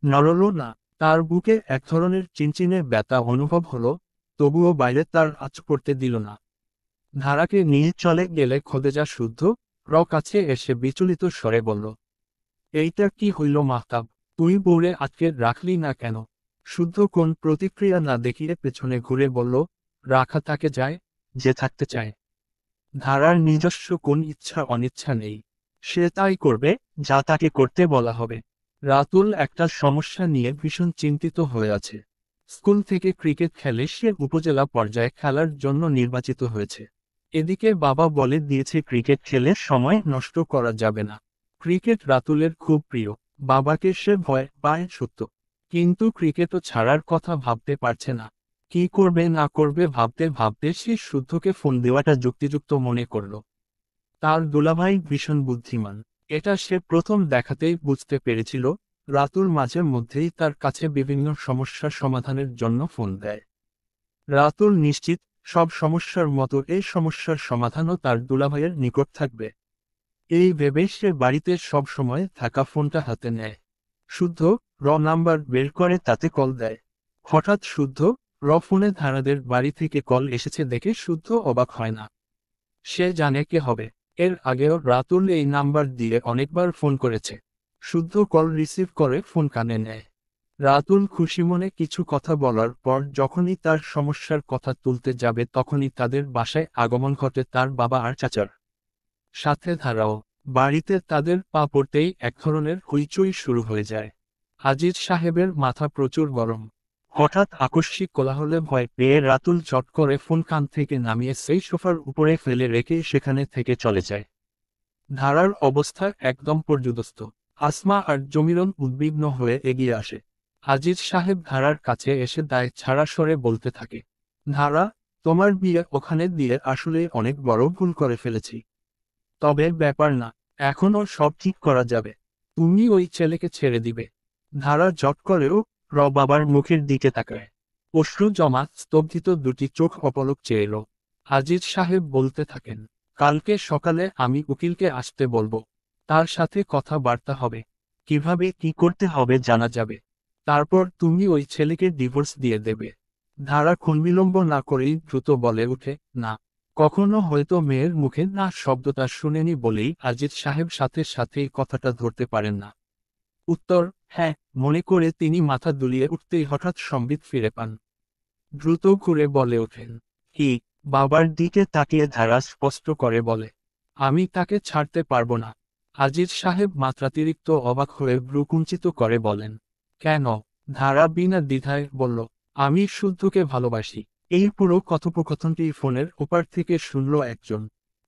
নড়ল না। তার বুকে এক ধরনের চিনচিনে ব্যথা অনুভব হলো, তবুও বাইরে তার আঁচ করতে দিল না। ধারাকে নিয়ে চলে গেলে খোদেজা শুদ্ধ কাছে এসে বিচলিত স্বরে বলল, এইটা কি হইল মাহতাব, তুই বউরে আটকে রাখলি না কেন? শুদ্ধ কোন প্রতিক্রিয়া না দেখিয়ে পেছনে ঘুরে বলল, রাখা তাকে যায় যে থাকতে চায়। ধারার নিজস্ব কোন ইচ্ছা অনিচ্ছা নেই, সে তাই করবে যা তাকে করতে বলা হবে। রাতুল একটা সমস্যা নিয়ে ভীষণ চিন্তিত হয়ে আছে। স্কুল থেকে ক্রিকেট খেলে সে উপজেলা পর্যায়ে খেলার জন্য নির্বাচিত হয়েছে। এদিকে বাবা বলে দিয়েছে ক্রিকেট খেলে সময় নষ্ট করা যাবে না। ক্রিকেট রাতুলের খুব প্রিয়, বাবাকে সে ভয় পায় সত্য, কিন্তু ক্রিকেটও ছাড়ার কথা ভাবতে পারছে না। কি করবে না করবে ভাবতে ভাবতে সে শুদ্ধকে ফোন দেওয়াটা যুক্তিযুক্ত মনে করল। তার দুলাভাই ভীষণ বুদ্ধিমান, এটা সে প্রথম দেখাতেই বুঝতে পেরেছিল। রাতুল মাঝে মধ্যেই তার কাছে বিভিন্ন সমস্যার সমাধানের জন্য ফোন দেয়। রাতুল নিশ্চিত সব সমস্যার মতো এই সমস্যার সমাধানও তার দুলাভাইয়ের নিকট থাকবে। এই ভেবে সে বাড়িতে সব সময় থাকা ফোনটা হাতে নেয়। শুদ্ধ নাম্বার বের করে তাতে কল দেয়। হঠাৎ শুদ্ধ ফোনে ধারাদের বাড়ি থেকে কল এসেছে দেখে শুদ্ধ অবাক হয় না। সে জানে কে হবে, এর আগেও রাতুল এই নাম্বার দিয়ে অনেকবার ফোন করেছে। শুদ্ধ কল রিসিভ করে ফোন কানে নেয়। রাতুল খুশি মনে কিছু কথা বলার পর যখনই তার সমস্যার কথা তুলতে যাবে তখনই তাদের বাসায় আগমন ঘটে তার বাবা আর চাচার। সাথে ধারাও। বাড়িতে তাদের পা পড়তেই এক ধরনের হইচই শুরু হয়ে যায়। আজিজ সাহেবের মাথা প্রচুর গরম। হঠাৎ আকস্মিক কোলাহলে ভয় পেয়ে রাতুল চট করে ফোন কান থেকে নামিয়ে সেই সোফার উপরে ফেলে রেখে সেখানে থেকে চলে যায়। ধারার অবস্থা একদম পর্যুদস্ত। আসমা আর জমিরন উদ্বিগ্ন হয়ে এগিয়ে আসে। আজিজ সাহেব ধারার কাছে এসে দায় ছাড়া স্বরে বলতে থাকে, ধারা, তোমার বিয়ে ওখানে দিয়ে আসলে অনেক বড় ভুল করে ফেলেছি। তবে ব্যাপার না, এখনও সব ঠিক করা যাবে। তুমি ওই ছেলেকে ছেড়ে দিবে। ধারা জট করেও বাবার মুখের দিকে তাকায়। অশ্রু জমা স্তব্ধিত দুটি চোখ অপলক চেয়ে এলো। আজিজ সাহেব বলতে থাকেন, কালকে সকালে আমি উকিলকে আসতে বলবো। তার সাথে কথাবার্তা হবে, কিভাবে কি করতে হবে জানা যাবে। তারপর তুমি ওই ছেলেকে ডিভোর্স দিয়ে দেবে। ধারা ক্ষণবিলম্ব না করেই দ্রুত বলে উঠে, না। কখনো হয়তো মেয়ের মুখে না শব্দটা শুনেনি বলেই আজিজ সাহেব সাথে সাথেই কথাটা ধরতে পারেন না। উত্তর, হ্যাঁ, মনে করে তিনি মাথা দুলিয়ে উঠতেই হঠাৎ সম্বিত ফিরে পান। দ্রুত ঘুরে বলে ওঠেন, কি? বাবার দিকে তাকিয়ে ধারা স্পষ্ট করে বলে, আমি তাকে ছাড়তে পারবো না। আজিজ সাহেব মাত্রাতিরিক্ত অবাক হয়ে ভ্রুকুঞ্চিত করে বলেন, কেন? ধারা বিনা দ্বিধায় বলল, আমি শুদ্ধকে ভালোবাসি। এই পুরো কথোপকথনটি ফোনের ওপার থেকে শুনল একজন।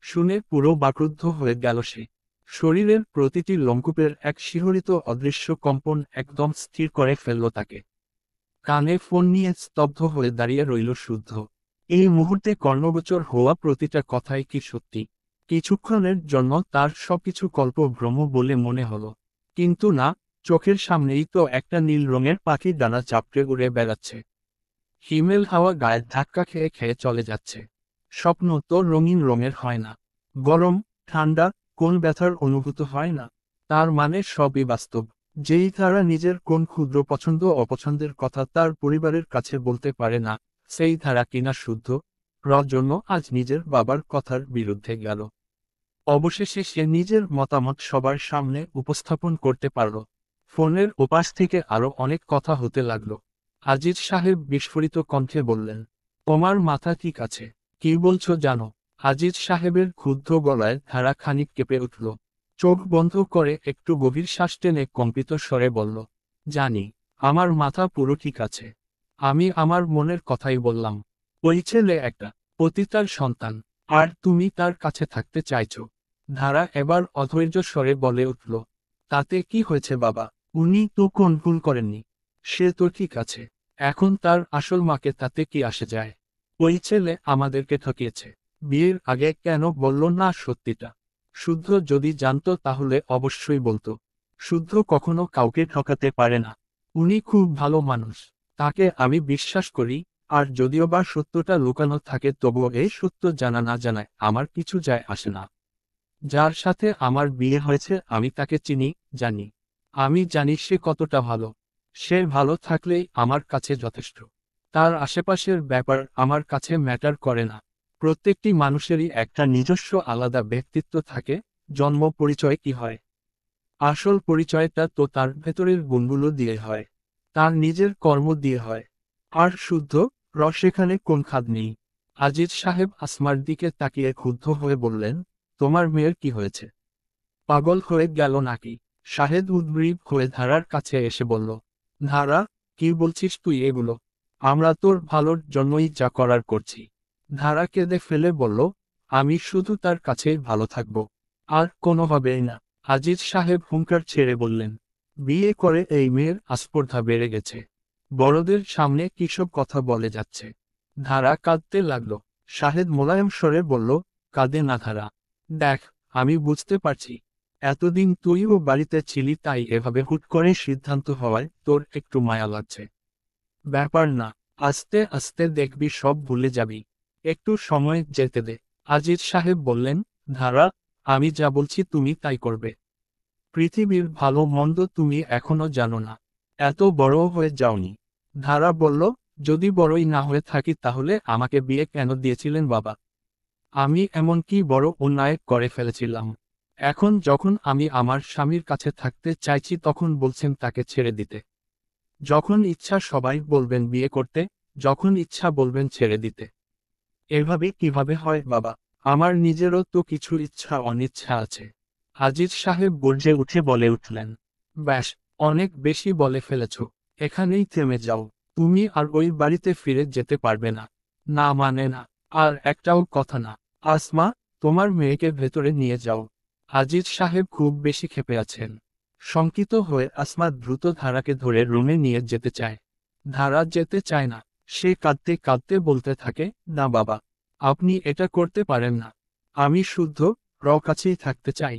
শুনে পুরো বাক্রুদ্ধ হয়ে গেল সে। শরীরের প্রতিটি লোমকূপের এক শিহরিত অদৃশ্য কম্পন একদম স্থির করে ফেলল তাকে। কানে ফোন নিয়ে স্তব্ধ হয়ে দাঁড়িয়ে রইল শুদ্ধ। এই মুহূর্তে কর্ণগোচর হওয়া প্রতিটা কথাই কি সত্যি? কিছুক্ষণের জন্য তার সবকিছু কল্পভ্রম বলে মনে হলো। কিন্তু না, চোখের সামনেই তো একটা নীল রঙের পাখি ডানা চাপড়ে উড়ে বেড়াচ্ছে। হিমেল হাওয়া গায়ে ধাক্কা খেয়ে খেয়ে চলে যাচ্ছে। স্বপ্ন তো রঙিন রঙের হয় না, গরম, ঠান্ডা, কোন ব্যথার অনুভূত হয় না। তার মানে সবই বাস্তব। যেই তারা নিজের কোন ক্ষুদ্র পছন্দ অপছন্দের কথা তার পরিবারের কাছে বলতে পারে না, সেই ধারা কিনা শুদ্ধ জন্য আজ নিজের বাবার কথার বিরুদ্ধে গেল। অবশেষে সে নিজের মতামত সবার সামনে উপস্থাপন করতে পারল। ফোনের ওপাশ থেকে আরো অনেক কথা হতে লাগলো। আজিজ সাহেব বিস্ফোরিত কণ্ঠে বললেন, তোমার মাথা ঠিক আছে? কি বলছো জানো? আজিজ সাহেবের ক্ষুব্ধ গলায় ধারা খানিক কেঁপে উঠল। চোখ বন্ধ করে একটু গভীর শ্বাস টেনে কম্পিত স্বরে বলল, জানি, আমার মাথা পুরো ঠিক আছে। আমি আমার মনের কথাই বললাম। ওই ছেলে একটা পতিতার সন্তান, আর তুমি তার কাছে থাকতে চাইছো। ধারা এবার অধৈর্য স্বরে বলে উঠল, তাতে কি হয়েছে বাবা? উনি তো কোন ভুল করেননি। সে তো ঠিক আছে। এখন তার আসল মাকে তাতে কি আসে যায়? ওই ছেলে আমাদেরকে ঠকিয়েছে। বিয়ের আগে কেন বলল না সত্যিটা? শুদ্ধ যদি জানতো তাহলে অবশ্যই বলতো। শুদ্ধ কখনো কাউকে ঠকাতে পারে না। উনি খুব ভালো মানুষ। তাকে আমি বিশ্বাস করি। আর যদিও বা সত্যটা লুকানো থাকে তবুও এই সত্য জানা না জানায় আমার কিছু যায় আসে না। যার সাথে আমার বিয়ে হয়েছে আমি তাকে চিনি, জানি। আমি জানি সে কতটা ভালো। সে ভালো থাকলেই আমার কাছে যথেষ্ট। তার আশেপাশের ব্যাপার আমার কাছে ম্যাটার করে না। প্রত্যেকটি মানুষেরই একটা নিজস্ব আলাদা ব্যক্তিত্ব থাকে। জন্ম পরিচয় কি হয়? আসল পরিচয়টা তো তার ভেতরের গুণগুলো দিয়ে হয়। তার নিজের কর্ম দিয়ে হয়। আর শুদ্ধ সেখানে কোন খাদ নেই। আজিজ সাহেব আসমার দিকে তাকিয়ে ক্ষুব্ধ হয়ে বললেন, তোমার মেয়ের কি হয়েছে? পাগল হয়ে গেল নাকি? শাহেদ উদ্গ্রীব হয়ে ধারার কাছে এসে বলল, ধারা, কি বলছিস তুই এগুলো? আমরা তোর ভালোর জন্যই যা করার করছি। ধারা কেঁদে ফেলে বলল, আমি শুধু তার কাছেই ভালো থাকব। আর কোনোভাবেই না। আজিজ সাহেব হুঙ্কার ছেড়ে বললেন, বিয়ে করে এই মেয়ের আস্পর্ধা বেড়ে গেছে। বড়দের সামনে কিসব কথা বলে যাচ্ছে। ধারা কাঁদতে লাগল। শাহেদ মোলায়েম স্বরে বলল, কাঁদে না ধারা। দেখ, আমি বুঝতে পারছি। এতদিন তুইও বাড়িতে ছিলি তাই এভাবে হুট করে সিদ্ধান্ত হওয়ায় তোর একটু মায়া লাগছে। ব্যাপার না, আস্তে আস্তে দেখবি সব ভুলে যাবি। একটু সময় যেতে দে। আজিজ সাহেব বললেন, ধারা, আমি যা বলছি তুমি তাই করবে। পৃথিবীর ভালো মন্দ তুমি এখনো জানো না। এত বড় হয়ে যাওনি। ধারা বলল, যদি বড়ই না হয়ে থাকি তাহলে আমাকে বিয়ে কেন দিয়েছিলেন বাবা? আমি এমন কি বড় অন্যায় করে ফেলেছিলাম? এখন যখন আমি আমার স্বামীর কাছে থাকতে চাইছি তখন বলছেন তাকে ছেড়ে দিতে। যখন ইচ্ছা সবাই বলবেন বিয়ে করতে, যখন ইচ্ছা বলবেন ছেড়ে দিতে। এভাবে কিভাবে হয় বাবা? আমার নিজেরও তো কিছু ইচ্ছা অনিচ্ছা আছে। আজিজ সাহেব গর্জে উঠে বলে উঠলেন, ব্যাস, অনেক বেশি বলে ফেলেছ। এখানেই থেমে যাও। তুমি আর ওই বাড়িতে ফিরে যেতে পারবে না। না মানে না। আর একটাও কথা না। আসমা, তোমার মেয়েকে ভেতরে নিয়ে যাও। আজিজ সাহেব খুব বেশি ক্ষেপে আছেন। শঙ্কিত হয়ে আসমা দ্রুত ধারাকে ধরে রুমে নিয়ে যেতে চায়। ধারা যেতে চায় না। সে কাঁদতে কাঁদতে বলতে থাকে, না বাবা, আপনি এটা করতে পারেন না। আমি শুদ্ধ কাছেই থাকতে চাই।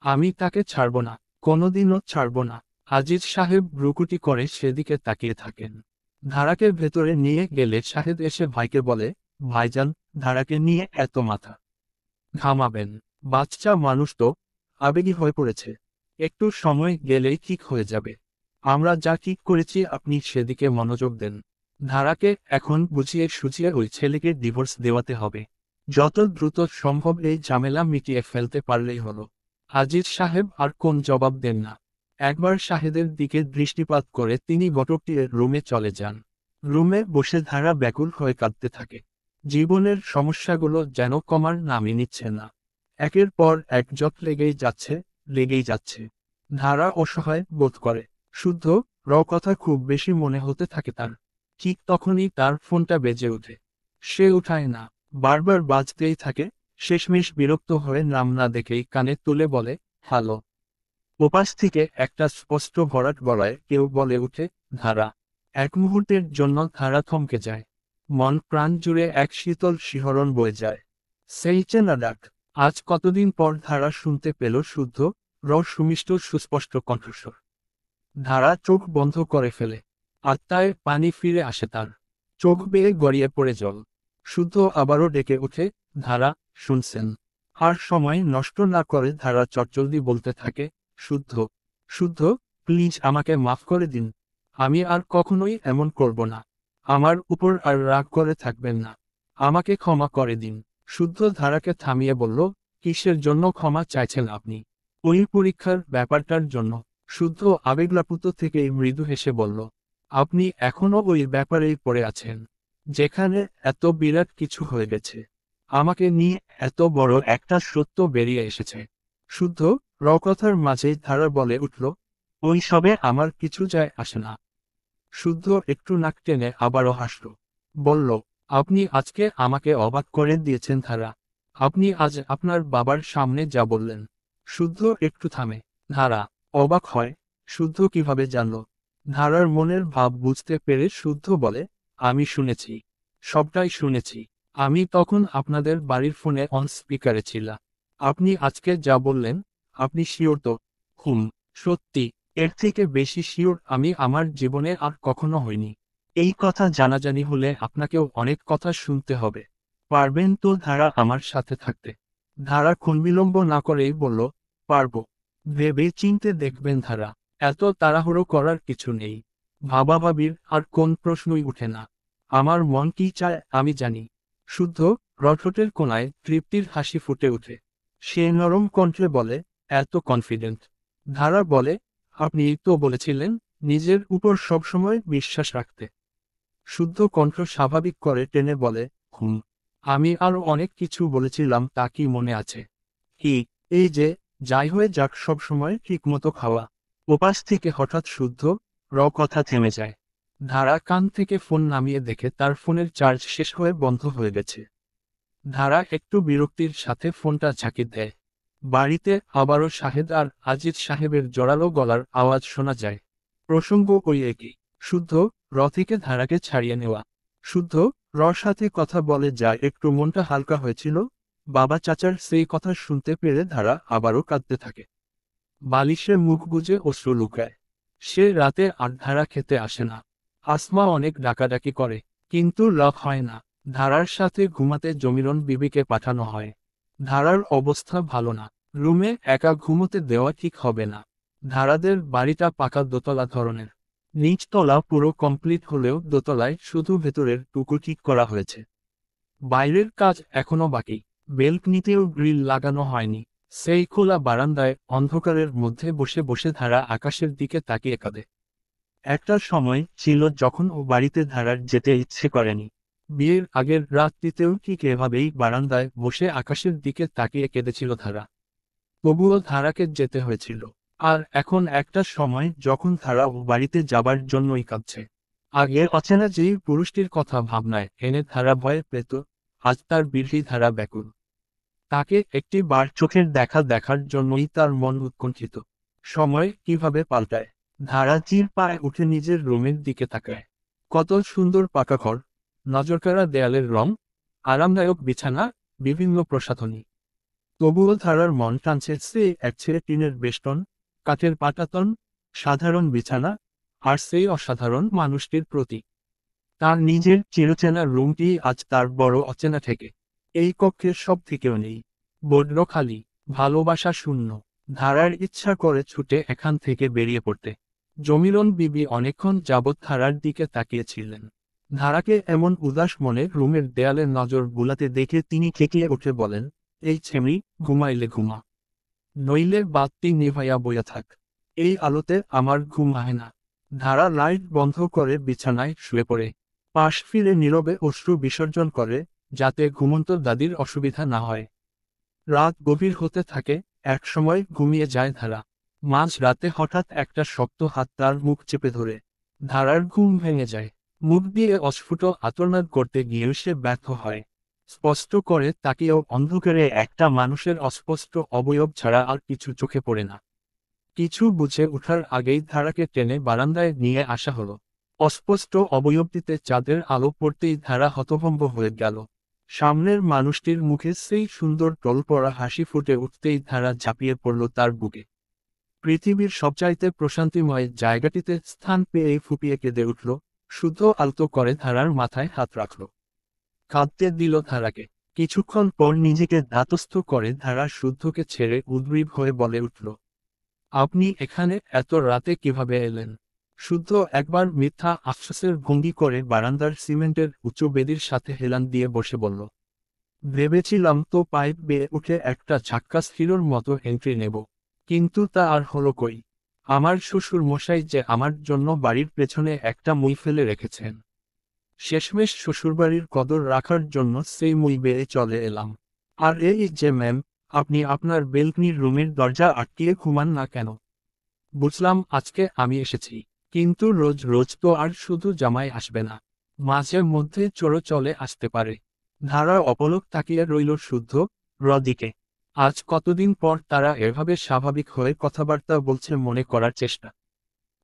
আমি তাকে ছাড়ব না। কোনোদিনও ছাড়ব না। আজিজ সাহেব ভ্রুকুটি করে সেদিকে তাকিয়ে থাকেন। ধারাকে ভেতরে নিয়ে গেলে শাহেদ এসে ভাইকে বলে, ভাইজান, ধারাকে নিয়ে এত মাথা ঘামাবেন। বাচ্চা মানুষ তো, আবেগী হয়ে পড়েছে। একটু সময় গেলেই ঠিক হয়ে যাবে। আমরা যা ঠিক করেছি আপনি সেদিকে মনোযোগ দেন। ধারাকে এখন বুঝিয়ে সুঝিয়ে ওই ছেলেকে ডিভোর্স দেওয়াতে হবে। যত দ্রুত সম্ভব এই ঝামেলা মিটিয়ে ফেলতে পারলেই হলো। আজিজ সাহেব আর কোন জবাব দেন না। একবার শাহেদের দিকে দৃষ্টিপাত করে তিনি ঘটকটির রুমে চলে যান। রুমে বসে ধারা ব্যাকুল হয়ে কাঁদতে থাকে। জীবনের সমস্যাগুলো যেন কমার নামই নিচ্ছে না। একের পর এক জট লেগেই যাচ্ছে, লেগেই যাচ্ছে। ধারা অসহায় বোধ করে। শুদ্ধ কথা খুব বেশি মনে হতে থাকে তার। ঠিক তখনই তার ফোনটা বেজে ওঠে। সে উঠায় না। বারবার বাজতেই থাকে। শেষমেশ বিরক্ত হয়ে নাম না দেখেই কানে তুলে বলে, হ্যালো। ওপাশ থেকে একটা স্পষ্ট ভরাট গলায় কেউ বলে উঠে, ধারা। এক মুহূর্তের জন্য ধারা থমকে যায়। মন প্রাণ জুড়ে এক শীতল শিহরণ বয়ে যায়। সেই চেনা ডাক। আজ কতদিন পর ধারা শুনতে পেল শুদ্ধ সুমিষ্ট সুস্পষ্ট কণ্ঠস্বর। ধারা চোখ বন্ধ করে ফেলে। আত্মায় পানি ফিরে আসে তার। চোখ বেয়ে গড়িয়ে পড়ে জল। শুদ্ধ আবারও ডেকে উঠে, ধারা, শুনছেন? আর সময় নষ্ট না করে ধারা চটজলদি বলতে থাকে, শুদ্ধ, শুদ্ধ, প্লিজ আমাকে মাফ করে দিন। আমি আর কখনোই এমন করব না। আমার উপর আর রাগ করে থাকবেন না। আমাকে ক্ষমা করে দিন। শুদ্ধ ধারাকে থামিয়ে বলল, কিসের জন্য ক্ষমা চাইছেন আপনি? ওই পরীক্ষার ব্যাপারটার জন্য। শুদ্ধ আবেগলাপুত থেকে মৃদু হেসে বলল, আপনি এখনো ওই ব্যাপারেই পড়ে আছেন। যেখানে এত বিরাট কিছু হয়ে গেছে। আমাকে নিয়ে এত বড় একটা সত্য বেরিয়ে এসেছে। শুদ্ধ কথার মাঝেই ধারা বলে উঠল, ওই সবে আমার কিছু যায় আসে না। শুদ্ধ একটু নাক টেনে আবারও হাসল। বলল, আপনি আজকে আমাকে অবাক করে দিয়েছেন ধারা। আপনি আজ আপনার বাবার সামনে যা বললেন। শুদ্ধ একটু থামে। ধারা, অবাক হয়, শুদ্ধ কিভাবে জানল? ধারার মনের ভাব বুঝতে পেরে শুদ্ধ বলে, আমি শুনেছি, সবটাই শুনেছি। আমি তখন আপনাদের বাড়ির ফোনে অন স্পিকারে ছিলাম। আপনি আজকে যা বললেন, আপনি শিওর তো? হুম, সত্যি। এর থেকে বেশি শিওর আমি আমার জীবনে আর কখনো হইনি। এই কথা জানাজানি হলে আপনাকেও অনেক কথা শুনতে হবে। পারবেন তো ধারা আমার সাথে থাকতে? ধারা ক্ষণবিলম্ব না করেই বলল, পারব। ভেবে চিনতে দেখবেন ধারা, এত তাড়াহুড়ো করার কিছু নেই। ভাবাভাবির আর কোন প্রশ্নই উঠে না। আমার মন কি চায় আমি জানি। শুদ্ধ রঠটের কোণায় তৃপ্তির হাসি ফুটে ওঠে। সে নরম কণ্ঠে বলে, এত কনফিডেন্ট? ধারা বলে, আপনি তো বলেছিলেন নিজের উপর সবসময় বিশ্বাস রাখতে। শুদ্ধ কণ্ঠ স্বাভাবিক করে টেনে বলে, হুম, আমি আরো অনেক কিছু বলেছিলাম, তা কি মনে আছে? কি? এই যে, যাই হয়ে যাক সবসময় ঠিকমতো খাওয়া। ওপাশ থেকে হঠাৎ শুদ্ধ কথা থেমে যায়। ধারা কান থেকে ফোন নামিয়ে দেখে তার ফোনের চার্জ শেষ হয়ে বন্ধ হয়ে গেছে। ধারা একটু বিরক্তির সাথে ফোনটা ঝাঁকি দেয়। বাড়িতে আবারও শাহেদ আর আজিজ সাহেবের জোরালো গলার আওয়াজ শোনা যায়। প্রসঙ্গ ওই একই। শুদ্ধ থেকে ধারাকে ছাড়িয়ে নেওয়া। শুদ্ধ সাথে কথা বলে যায় একটু মনটা হালকা হয়েছিল। বাবা চাচার সেই কথা শুনতে পেরে ধারা আবারও কাঁদতে থাকে। বালিশে মুখ গুজে অশ্রু লুকায়। সে রাতে আর ধারা খেতে আসে না। আসমা অনেক ডাকাডাকি করে, কিন্তু লাভ হয় না। ধারার সাথে ঘুমাতে জমিরন বিবিকে পাঠানো হয়। ধারার অবস্থা ভালো না। রুমে একা ঘুমোতে দেওয়া ঠিক হবে না। ধারাদের বাড়িটা পাকা দোতলা ধরনের। নিচতলা পুরো কমপ্লিট হলেও দোতলায় শুধু ভেতরের টুকু ঠিক করা হয়েছে। বাইরের কাজ এখনো বাকি। বেলকনিতেও গ্রিল লাগানো হয়নি। সেই খোলা বারান্দায় অন্ধকারের মধ্যে বসে বসে ধারা আকাশের দিকে তাকিয়ে কাঁদে। একটা সময় ছিল যখন ও বাড়িতে ধারার যেতে ইচ্ছে করেনি। বিয়ের আগের রাতটিতেও ঠিক এভাবেই বারান্দায় বসে আকাশের দিকে তাকিয়ে কেঁদেছিল ধারা। তবুও ধারাকে যেতে হয়েছিল। আর এখন একটা সময় যখন ধারা ও বাড়িতে যাবার জন্যই কাঁদছে। আগে অচেনা যেই পুরুষটির কথা ভাবনায় এনে ধারা ভয়ে পেত, আজ তার বিরহী ধারা ব্যাকুল। তাকে একটি বার চোখের দেখা দেখার জন্যই তার মন উৎকণ্ঠিত। সময় কিভাবে পাল্টায়। ধারা চির পায়ে উঠে নিজের রুমের দিকে তাকায়। কত সুন্দর পাকা ঘর, নজরকাড়া দেয়ালের রং, আরামদায়ক বিছানা, বিভিন্ন প্রসাধনী। তবুও ধারার মন টানছে সেই একছেড়ে টিনের বেষ্টন, কাঠের পাটাতন, সাধারণ বিছানা, আর সেই অসাধারণ মানুষটির প্রতি। তার নিজের চিরচেনা রুমটি আজ তার বড় অচেনা থেকে। এই কক্ষের সব থেকেও নেই। বড্ড খালি, ভালোবাসা শূন্য। ধারার ইচ্ছা করে ছুটে এখান থেকে বেরিয়ে পড়তে। জমিরন বিবি অনেকক্ষণ যাবৎ ধারার দিকে তাকিয়েছিলেন। ধারাকে এমন উদাস মনে রুমের দেয়ালে নজর বুলাতে দেখে তিনি খেকিয়ে উঠে বলেন, এই ছেমি, ঘুমাইলে ঘুমা, নইলে বাতি নিভাইয়া বইয়া থাক। এই আলোতে আমার ঘুম আহে না। ধারা লাইট বন্ধ করে বিছানায় শুয়ে পড়ে। পাশ ফিরে নীরবে অশ্রু বিসর্জন করে, যাতে ঘুমন্ত দাদির অসুবিধা না হয়। রাত গভীর হতে থাকে, একসময় ঘুমিয়ে যায় ধারা। মাঝ রাতে হঠাৎ একটা শক্ত হাত তার মুখ চেপে ধরে। ধারার ঘুম ভেঙে যায়। মুখ দিয়ে অস্ফুট আর্তনাদ করতে গিয়েও সে ব্যর্থ হয়। স্পষ্ট করে তাকিয়েও অন্ধকারে একটা মানুষের অস্পষ্ট অবয়ব ছাড়া আর কিছু চোখে পড়ে না। কিছু বুঝে ওঠার আগেই ধারাকে টেনে বারান্দায় নিয়ে আসা হলো। অস্পষ্ট অবয়বটিতে চাঁদের আলো পড়তেই ধারা হতভম্ব হয়ে গেল। সামনের মানুষটির মুখে সেই সুন্দর টলপড়া হাসি ফুটে উঠতেই ধারা ঝাঁপিয়ে পড়ল তার বুকে। পৃথিবীর সবচাইতে প্রশান্তিময় জায়গাটিতে স্থান পেয়েই ফুপিয়ে কেঁদে উঠল। শুদ্ধ আলতো করে ধারার মাথায় হাত রাখল। কাঁদতে দিল ধারাকে। কিছুক্ষণ পর নিজেকে ধাতস্থ করে ধারা শুদ্ধকে ছেড়ে উদ্গ্রীব হয়ে বলে উঠল, আপনি এখানে এত রাতে কিভাবে এলেন? শুদ্ধ একবার মিথ্যা আশ্বাসের ভঙ্গি করে বারান্দার সিমেন্টের উঁচু বেদির সাথে হেলান দিয়ে বসে বলল, ভেবেছিলাম তো পাইপ বেয়ে উঠে একটা ঝাক্কাস হিরোর মতো এন্ট্রি নেব, কিন্তু তা আর হলো কই। আমার শ্বশুর মশাই যে আমার জন্য বাড়ির পেছনে একটা মই ফেলে রেখেছেন। শেষমেশ শ্বশুরবাড়ির কদর রাখার জন্য সেই মই বেয়ে চলে এলাম। আর এই যে ম্যাম, আপনি আপনার বেলকনির রুমের দরজা আটকিয়ে ঘুমান না কেন? বুঝলাম আজকে আমি এসেছি, কিন্তু রোজ রোজ তো আর শুধু জামাই আসবে না, মাঝে মধ্যে চোরও চলে আসতে পারে। ধারা অপলক তাকিয়ে রইল শুদ্ধ দিকে। আজ কতদিন পর তারা এভাবে স্বাভাবিক হয়ে কথাবার্তা বলছে মনে করার চেষ্টা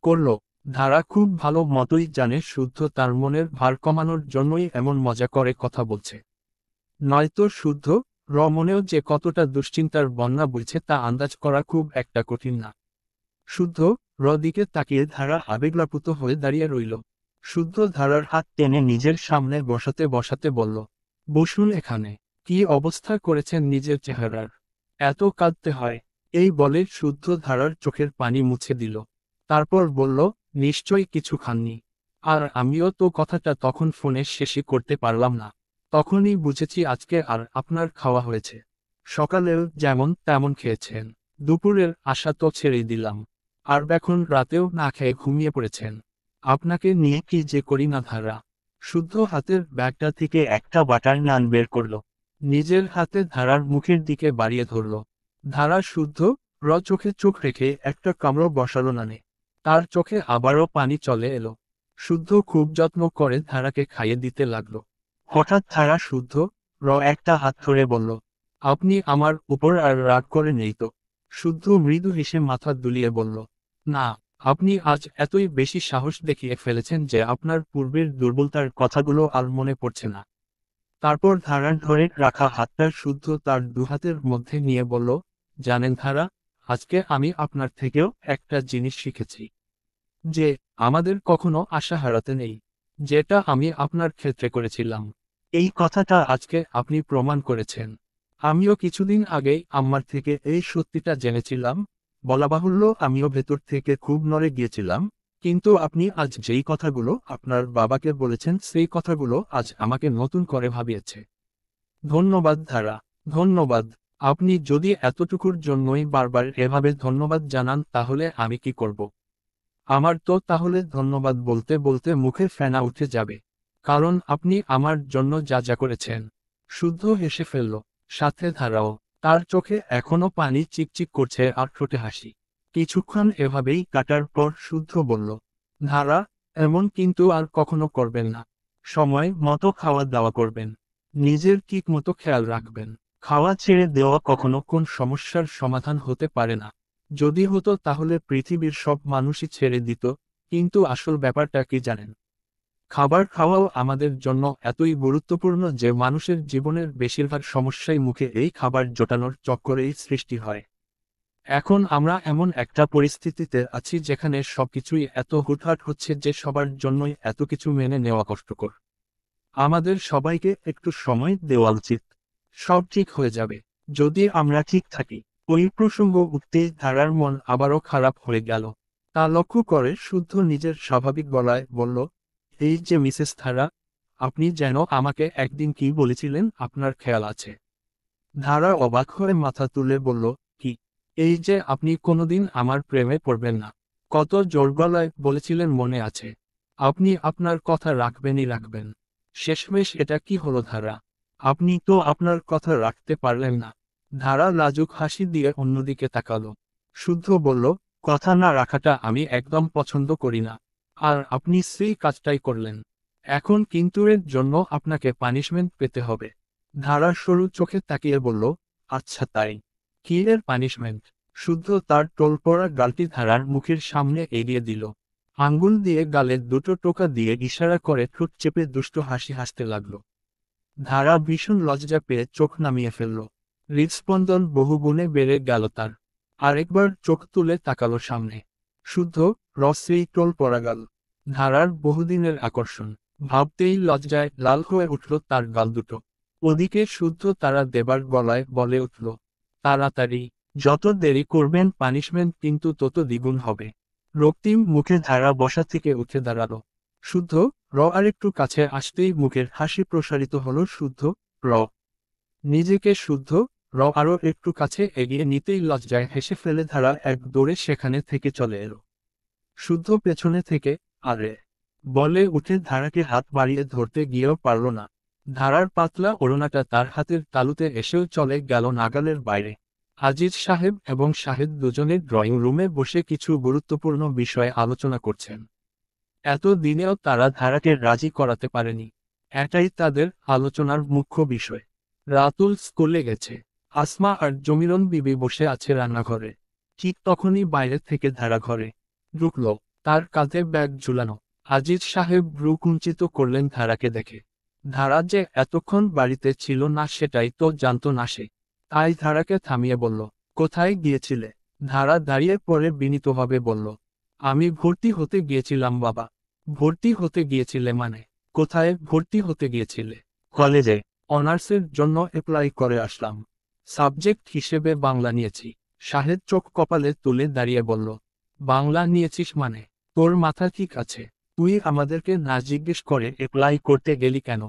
করল। ধারা খুব ভালো মতোই জানে শুদ্ধ তার মনের ভার কমানোর জন্যই এমন মজা করে কথা বলছে। নয়তো শুদ্ধ মনেও যে কতটা দুশ্চিন্তার বন্যা বইছে তা আন্দাজ করা খুব একটা কঠিন না। শুদ্ধ দিকে তাকিয়ে ধারা আবেগলাপ্লুত হয়ে দাঁড়িয়ে রইল। শুদ্ধ ধারার হাত টেনে নিজের সামনে বসাতে বসাতে বলল, বসুন এখানে। কি অবস্থা করেছেন নিজের চেহারার, এত কাঁদতে হয়? এই বলে শুদ্ধ ধারার চোখের পানি মুছে দিল। তারপর বলল, নিশ্চয়ই কিছু খাননি। আর আমিও তো কথাটা তখন ফোনে শেষই করতে পারলাম না। তখনই বুঝেছি আজকে আর আপনার খাওয়া হয়েছে। সকালেও যেমন তেমন খেয়েছেন, দুপুরের আশা তো ছেড়েই দিলাম। আর এখন রাতেও না খেয়ে ঘুমিয়ে পড়েছেন। আপনাকে নিয়ে কি যে করি না ধারা। শুদ্ধ হাতের ব্যাগটা থেকে একটা বাটার নান বের করল, নিজের হাতে ধারার মুখের দিকে বাড়িয়ে ধরল। ধারা শুদ্ধ চোখে চোখ রেখে একটা কামড় বসালো নানে। তার চোখে আবারও পানি চলে এলো। শুদ্ধ খুব যত্ন করে ধারাকে খাইয়ে দিতে লাগলো। হঠাৎ ধারা শুদ্ধ একটা হাত ধরে বলল, আপনি আমার উপর আর রাগ করে নেই তো? শুদ্ধ মৃদু হেসে মাথা দুলিয়ে বলল, না। আপনি আজ এতই বেশি সাহস দেখিয়ে ফেলেছেন যে আপনার পূর্বের দুর্বলতার কথাগুলো আর মনে পড়ছে না। তারপর ধারার ধরে রাখা হাতটা শুদ্ধ তার দুহাতের মধ্যে নিয়ে বলল, জানেন ধারা, আজকে আমি আপনার থেকেও একটা জিনিস শিখেছি, যে আমাদের কখনো আশা হারাতে নেই। যেটা আমি আপনার ক্ষেত্রে করেছিলাম, এই কথাটা আজকে আপনি প্রমাণ করেছেন। আমিও কিছুদিন আগেই আম্মার থেকে এই সত্যিটা জেনেছিলাম। বলা বাহুল্য আমিও ভেতর থেকে খুব নড়ে গিয়েছিলাম। কিন্তু আপনি আজ যেই কথাগুলো আপনার বাবাকে বলেছেন সেই কথাগুলো আজ আমাকে নতুন করে ভাবিয়েছে। ধন্যবাদ ধারা, ধন্যবাদ। আপনি যদি এতটুকুর জন্যই বারবার এভাবে ধন্যবাদ জানান তাহলে আমি কি করব? আমার তো তাহলে ধন্যবাদ বলতে বলতে মুখে ফেনা উঠে যাবে। কারণ আপনি আমার জন্য যা যা করেছেন। শুদ্ধ হেসে ফেলল, সাথে ধারাও। তার চোখে এখনো পানি চিকচিক করছে আর ঠোঁটে হাসি। কিছুক্ষণ এভাবেই কাটার পর শুদ্ধ বলল, ধারা, এমন কিন্তু আর কখনো করবেন না। সময় মতো খাওয়া দাওয়া করবেন। নিজের ঠিক মতো খেয়াল রাখবেন। খাওয়া ছেড়ে দেওয়া কখনো কোন সমস্যার সমাধান হতে পারে না। যদি হতো তাহলে পৃথিবীর সব মানুষই ছেড়ে দিত। কিন্তু আসল ব্যাপারটা কি জানেন? খাবার খাওয়াও আমাদের জন্য এতই গুরুত্বপূর্ণ যে মানুষের জীবনের বেশিরভাগ সমস্যাই মুখে এই খাবার জোটানোর চক্করেই সৃষ্টি হয়। এখন আমরা এমন একটা পরিস্থিতিতে আছি যেখানে সবকিছুই এত হুটহাট হচ্ছে যে সবার জন্যই এত কিছু মেনে নেওয়া কষ্টকর। আমাদের সবাইকে একটু সময় দেওয়া উচিত। সব ঠিক হয়ে যাবে, যদি আমরা ঠিক থাকি। ওই প্রসঙ্গ উঠতেই ধারার মন আবারও খারাপ হয়ে গেল। তা লক্ষ্য করে শুদ্ধ নিজের স্বাভাবিক গলায় বলল, এই যে মিসেস ধারা, আপনি যেন আমাকে একদিন কি বলেছিলেন আপনার খেয়াল আছে? ধারা অবাক হয়ে মাথা তুলে বলল, কি? এই যে আপনি কোনোদিন আমার প্রেমে পড়বেন না। কত জোর গলায় বলেছিলেন মনে আছে? আপনি আপনার কথা রাখবেনই রাখবেন। শেষমেশ এটা কি হলো ধারা? আপনি তো আপনার কথা রাখতে পারলেন না। ধারা লাজুক হাসি দিয়ে অন্যদিকে তাকালো। শুদ্ধ বলল, কথা না রাখাটা আমি একদম পছন্দ করি না। আর আপনি সেই কাজটাই করলেন। এখন কিন্তু এর জন্য আপনাকে পানিশমেন্ট পেতে হবে। ধারা সরু চোখে তাকিয়ে বলল, আচ্ছা তাই। কি এর পানিশমেন্ট? শুদ্ধ তার টোলপড়া গালটি ধারার মুখের সামনে এগিয়ে দিল। আঙ্গুল দিয়ে গালের দুটো টোকা দিয়ে ইশারা করে ঠোঁট চেপে দুষ্ট হাসি হাসতে লাগল। ধারা ভীষণ লজ্জা পেয়ে চোখ নামিয়ে ফেলল। হৃদস্পন্দন বহুগুণে বেড়ে গেল তার। আরেকবার চোখ তুলে তাকালো সামনে। শুদ্ধ রসেই টোল পড়া গাল। ধারার বহুদিনের আকর্ষণ ভাবতেই লজ্জায় লাল হয়ে উঠল তার গাল দুটো। ওদিকে শুদ্ধ তারা দেবার গলায় বলে উঠল, তাড়াতাড়ি। যত দেরি করবেন পানিশমেন্ট কিন্তু তত দ্বিগুণ হবে। রক্তিম মুখে ধারা বসা থেকে উঠে দাঁড়ালো। শুদ্ধ আরেকটু কাছে আসতেই মুখের হাসি প্রসারিত হলো শুদ্ধ র নিজেকে শুদ্ধ আরো একটু কাছে এগিয়ে নিতেই লজ্জায় হেসে ফেলে ধারা এক দৌড়ে সেখানে থেকে চলে এলো। শুদ্ধ পেছনে থেকে, আরে, বলে উঠে ধারাকে হাত বাড়িয়ে ধরতে গিয়েও পারল না। ধারার পাতলা ওড়নাটা তার হাতের তালুতে এসেও চলে গেল নাগালের বাইরে। আজিজ সাহেব এবং শাহেদ দুজনে ড্রয়িং রুমে বসে কিছু গুরুত্বপূর্ণ বিষয়ে আলোচনা করছেন। এত দিনেও তারা ধারাকে রাজি করাতে পারেনি। এটাই তাদের আলোচনার মুখ্য বিষয়। রাতুল স্কুলে গেছে। আসমা আর জমিরন বিবি বসে আছে রান্নাঘরে। ঠিক তখনই বাইরে থেকে ধারা ঘরে ঢুকল। তার কাঁধে ব্যাগ ঝুলানো। আজিজ সাহেব ভ্রু কুঞ্চিত করলেন ধারাকে দেখে। ধারা যে এতক্ষণ বাড়িতে ছিল না সেটাই তো জানত না সে। তাই ধারাকে থামিয়ে বলল, কোথায় গিয়েছিলে? ধারা দাঁড়িয়ে পড়ে বিনীতভাবে বলল, আমি ভর্তি হতে গিয়েছিলাম বাবা। ভর্তি হতে গিয়েছিলে মানে? কোথায় ভর্তি হতে গিয়েছিলে? কলেজে। অনার্সের জন্য অ্যাপ্লাই করে আসলাম। সাবজেক্ট হিসেবে বাংলা নিয়েছি। শাহেদ চোখ কপালে তুলে দাঁড়িয়ে বলল, বাংলা নিয়েছিস মানে? তোর মাথা ঠিক আছে? তুই আমাদেরকে না জিজ্ঞেস করে অ্যাপ্লাই করতে গেলি কেন?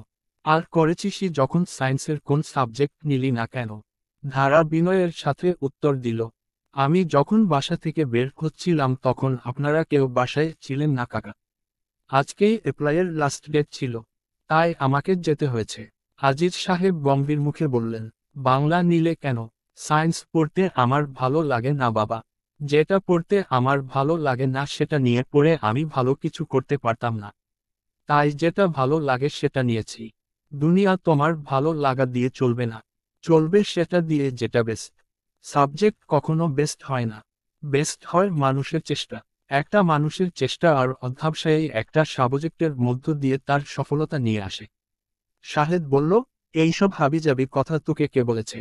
আর করেছিসই যখন সায়েন্সের কোন সাবজেক্ট নিলি না কেন? ধারা বিনয়ের সাথে উত্তর দিল, আমি যখন বাসা থেকে বের হচ্ছিলাম তখন আপনারা কেউ বাসায় ছিলেন না কাকা। আজকেই অ্যাপ্লাইয়ের লাস্ট ডেট ছিল, তাই আমাকে যেতে হয়েছে। আজিজ সাহেব গম্ভীর মুখে বললেন, বাংলা নিলে কেন? সায়েন্স পড়তে আমার ভালো লাগে না বাবা। যেটা পড়তে আমার ভালো লাগে না সেটা নিয়ে পড়ে আমি ভালো কিছু করতে পারতাম না। তাই যেটা ভালো লাগে সেটা নিয়েছি। দুনিয়া তোমার ভালো লাগা দিয়ে চলবে না, চলবে সেটা দিয়ে যেটা বেস্ট। সাবজেক্ট কখনো বেস্ট হয় না, বেস্ট হয় মানুষের চেষ্টা। একটা মানুষের চেষ্টা আর অধ্যবসায়ই একটা সাবজেক্টের মধ্য দিয়ে তার সফলতা নিয়ে আসে। শাহেদ বলল, এইসব হাবিজাবি কথা তোকে কে বলেছে?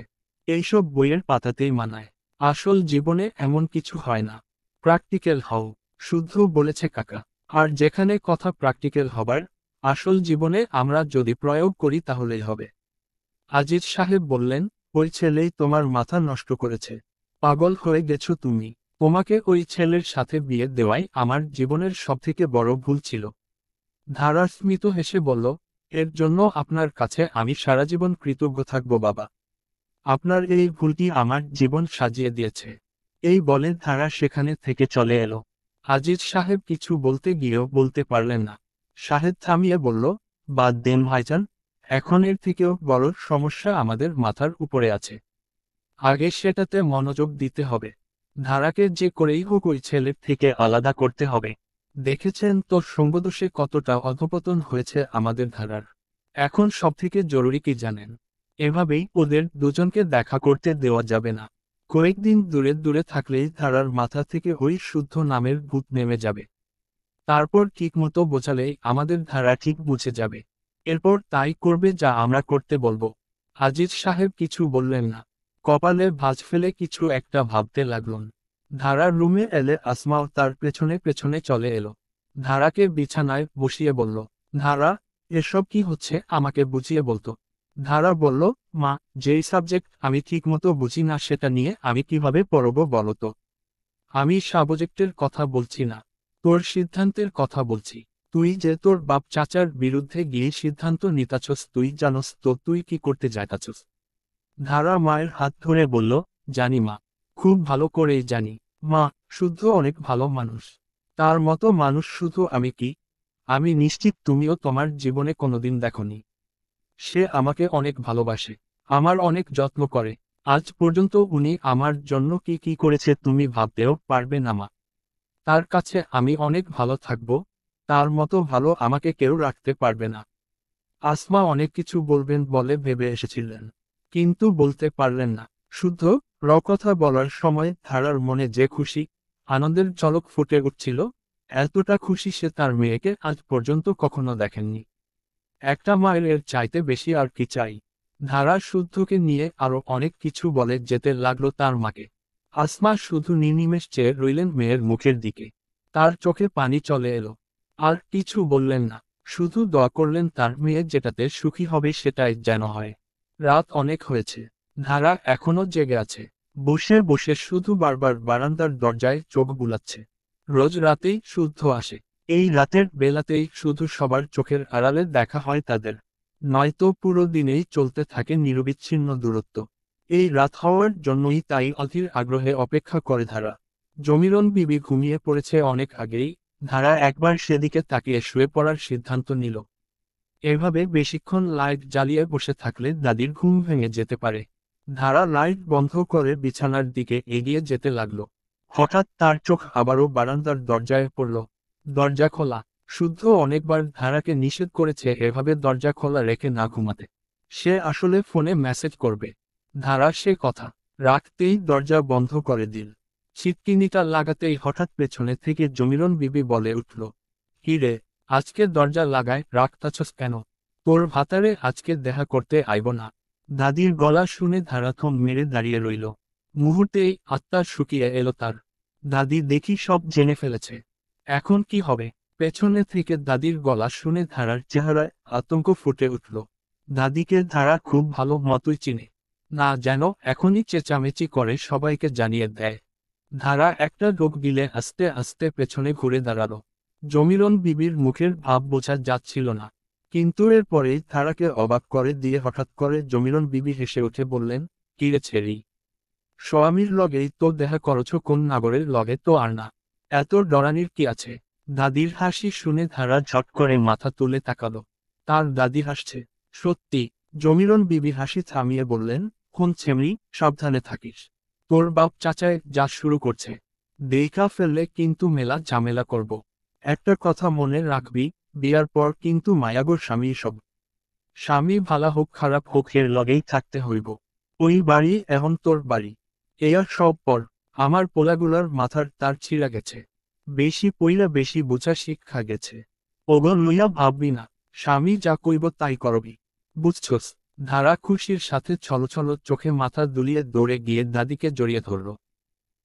এইসব বইয়ের পাতাতেই মানায়। আসল জীবনে এমন কিছু হয় না। প্র্যাকটিক্যাল হও। শুদ্ধ বলেছে কাকা। আর যেখানে কথা প্র্যাকটিক্যাল হবার, আসল জীবনে আমরা যদি প্রয়োগ করি তাহলেই হবে। আজিজ সাহেব বললেন, ওই ছেলেই তোমার মাথা নষ্ট করেছে। পাগল হয়ে গেছো তুমি। তোমাকে ওই ছেলের সাথে বিয়ে দেওয়াই আমার জীবনের সবথেকে বড় ভুল ছিল। ধারা স্মিত হেসে বলল, এর জন্য আপনার কাছে আমি সারা জীবন কৃতজ্ঞ থাকব বাবা। আপনার এই ভুলটি আমার জীবন সাজিয়ে দিয়েছে। এই বলে ধারা সেখানে থেকে চলে এলো। আজিজ সাহেব কিছু বলতে গিয়েও বলতে পারলেন না। শাহেদ থামিয়ে বলল, বাদ দেন ভাইজান, এখন এর থেকেও বড় সমস্যা আমাদের মাথার উপরে আছে। আগে সেটাতে মনোযোগ দিতে হবে। ধারাকে যে করেই হোক ওই ছেলের থেকে আলাদা করতে হবে। দেখেছেন তোর সঙ্গদোষে কতটা অধঃপতন হয়েছে আমাদের ধারার। এখন সবথেকে জরুরি কি জানেন? এভাবেই ওদের দুজনকে দেখা করতে দেওয়া যাবে না। কয়েকদিন দূরে দূরে থাকলেই ধারার মাথা থেকে ওই শুদ্ধ নামের ভূত নেমে যাবে। তারপর ঠিকমতো বোঝালেই আমাদের ধারা ঠিক বুঝে যাবে। এরপর তাই করবে যা আমরা করতে বলবো। আজিজ সাহেব কিছু বললেন না। কপালে ভাঁজ ফেলে কিছু একটা ভাবতে লাগলেন। ধারার রুমে এলে আসমাও তার পেছনে পেছনে চলে এলো। ধারাকে বিছানায় বসিয়ে বলল, ধারা, এসব কি হচ্ছে আমাকে বুঝিয়ে বলতো। ধারা বলল, মা, যেই সাবজেক্ট আমি ঠিকমতো বুঝি না সেটা নিয়ে আমি কিভাবে পড়ব বলতো। আমি সাবজেক্টের কথা বলছি না, তোর সিদ্ধান্তের কথা বলছি। তুই যে তোর বাপ চাচার বিরুদ্ধে গিয়ে সিদ্ধান্ত নিতাছস তুই জানস তো তুই কি করতে যাইতাছস? ধারা মায়ের হাত ধরে বলল, জানি মা, খুব ভালো করেই জানি। মা, শুদ্ধ অনেক ভালো মানুষ। তার মতো মানুষ শুধু আমি কি? আমি নিশ্চিত তুমিও তোমার জীবনে কোনোদিন দেখনি। সে আমাকে অনেক ভালোবাসে, আমার অনেক যত্ন করে। আজ পর্যন্ত উনি আমার জন্য কি কি করেছে তুমি ভাবতেও পারবে না মা। তার কাছে আমি অনেক ভালো থাকব, তার মতো ভালো আমাকে কেউ রাখতে পারবে না। আসমা অনেক কিছু বলবেন বলে ভেবে এসেছিলেন, কিন্তু বলতে পারলেন না। শুদ্ধ কথা বলার সময় ধারার মনে যে খুশি, আনন্দের ঝলক ফুটে উঠছিল, এতটা খুশি সে তার মেয়েকে আজ পর্যন্ত কখনো দেখেননি। একটা মায়ের এর চাইতে বেশি আর কি চাই। ধারা শুদ্ধকে নিয়ে আরো অনেক কিছু বলে যেতে লাগলো তার মাকে। আসমা শুধু নির্নিমেষ চেয়ে রইলেন মেয়ের মুখের দিকে। তার চোখে পানি চলে এলো। আর কিছু বললেন না, শুধু দোয়া করলেন তার মেয়ে যেটাতে সুখী হবে সেটাই যেন হয়। রাত অনেক হয়েছে। ধারা এখনো জেগে আছে। বসে বসে শুধু বারবার বারান্দার দরজায় চোখ বুলাচ্ছে। রোজ রাতেই শুদ্ধ আসে। এই রাতের বেলাতেই শুধু সবার চোখের আড়ালে দেখা হয় তাদের। নয়তো পুরো দিনেই চলতে থাকে নিরবিচ্ছিন্ন দূরত্ব। এই রাত হওয়ার জন্যই তাই অধীর আগ্রহে অপেক্ষা করে ধারা। জমিরন বিবি ঘুমিয়ে পড়েছে অনেক আগেই। ধারা একবার সেদিকে তাকিয়ে শুয়ে পড়ার সিদ্ধান্ত নিল। এভাবে বেশিক্ষণ লাইট জ্বালিয়ে বসে থাকলে দাদির ঘুম ভেঙে যেতে পারে। ধারা লাইট বন্ধ করে বিছানার দিকে এগিয়ে যেতে লাগলো। হঠাৎ তার চোখ আবারও বারান্দার দরজায় পড়ল। দরজা খোলা। শুদ্ধ অনেকবার ধারাকে নিষেধ করেছে এভাবে দরজা খোলা রেখে না ঘুমাতে। সে আসলে ফোনে মেসেজ করবে। ধারা সে কথা রাখতেই দরজা বন্ধ করে দিল। ছিটকিনিটা লাগাতেই হঠাৎ পেছনে থেকে জমিরন বিবি বলে উঠল, কি রে, আজকে দরজা লাগায় রাখতাছস কেন? তোর ভাতারে আজকে দেখা করতে আইব না? দাদির গলা শুনে ধারা থম মেরে দাঁড়িয়ে রইল। মুহূর্তেই আত্মা শুকিয়ে এলো তার। দাদি দেখি সব জেনে ফেলেছে। এখন কি হবে? পেছনে থেকে দাদির গলা শুনে ধারার চেহারায় আতঙ্ক ফুটে উঠল। দাদিকে ধারা খুব ভালো মতোই চিনে। না যেন এখনই চেঁচামেচি করে সবাইকে জানিয়ে দেয়। ধারা একটা ঢোক গিলে আস্তে আস্তে পেছনে ঘুরে দাঁড়ালো। জমিরন বিবির মুখের ভাব বোঝা যাচ্ছিল না। কিন্তু এরপরেই ধারাকে অবাক করে দিয়ে হঠাৎ করে জমিরন বিবি হেসে উঠে বললেন, কিরে ছেড়ি, স্বামীর লগেই তো দেখা করছ, কোন নাগরের লগে তো আর না। এত ডরানির কি আছে? দাদির হাসি শুনে ধারা ঝট করে মাথা তুলে তাকালো। তার দাদি হাসছে। সত্যি। জমিরন বিবি হাসি থামিয়ে বললেন, কোন ছেমরি, সাবধানে থাকিস। তোর বাপ চাচায় যা শুরু করছে, দেখা ফেললে কিন্তু মেলা ঝামেলা করব। একটা কথা মনে রাখবি, বিয়ার পর কিন্তু মায়াগোর স্বামী সব। স্বামী ভালা হোক খারাপ হোক এর লগেই থাকতে হইব। ওই বাড়ি এখন তোর বাড়ি। এয়ার সব পর। আমার পোলাগুলার মাথার তার ছিঁড়া গেছে। বেশি পইলা বেশি বোঝা শিক্ষা গেছে। ওগো লইয়া ভাববি না। স্বামী যা কইব তাই করবি। বুঝছস? ধারা খুশির সাথে ছলছল চোখে মাথা দুলিয়ে দৌড়ে গিয়ে দাদিকে জড়িয়ে ধরল।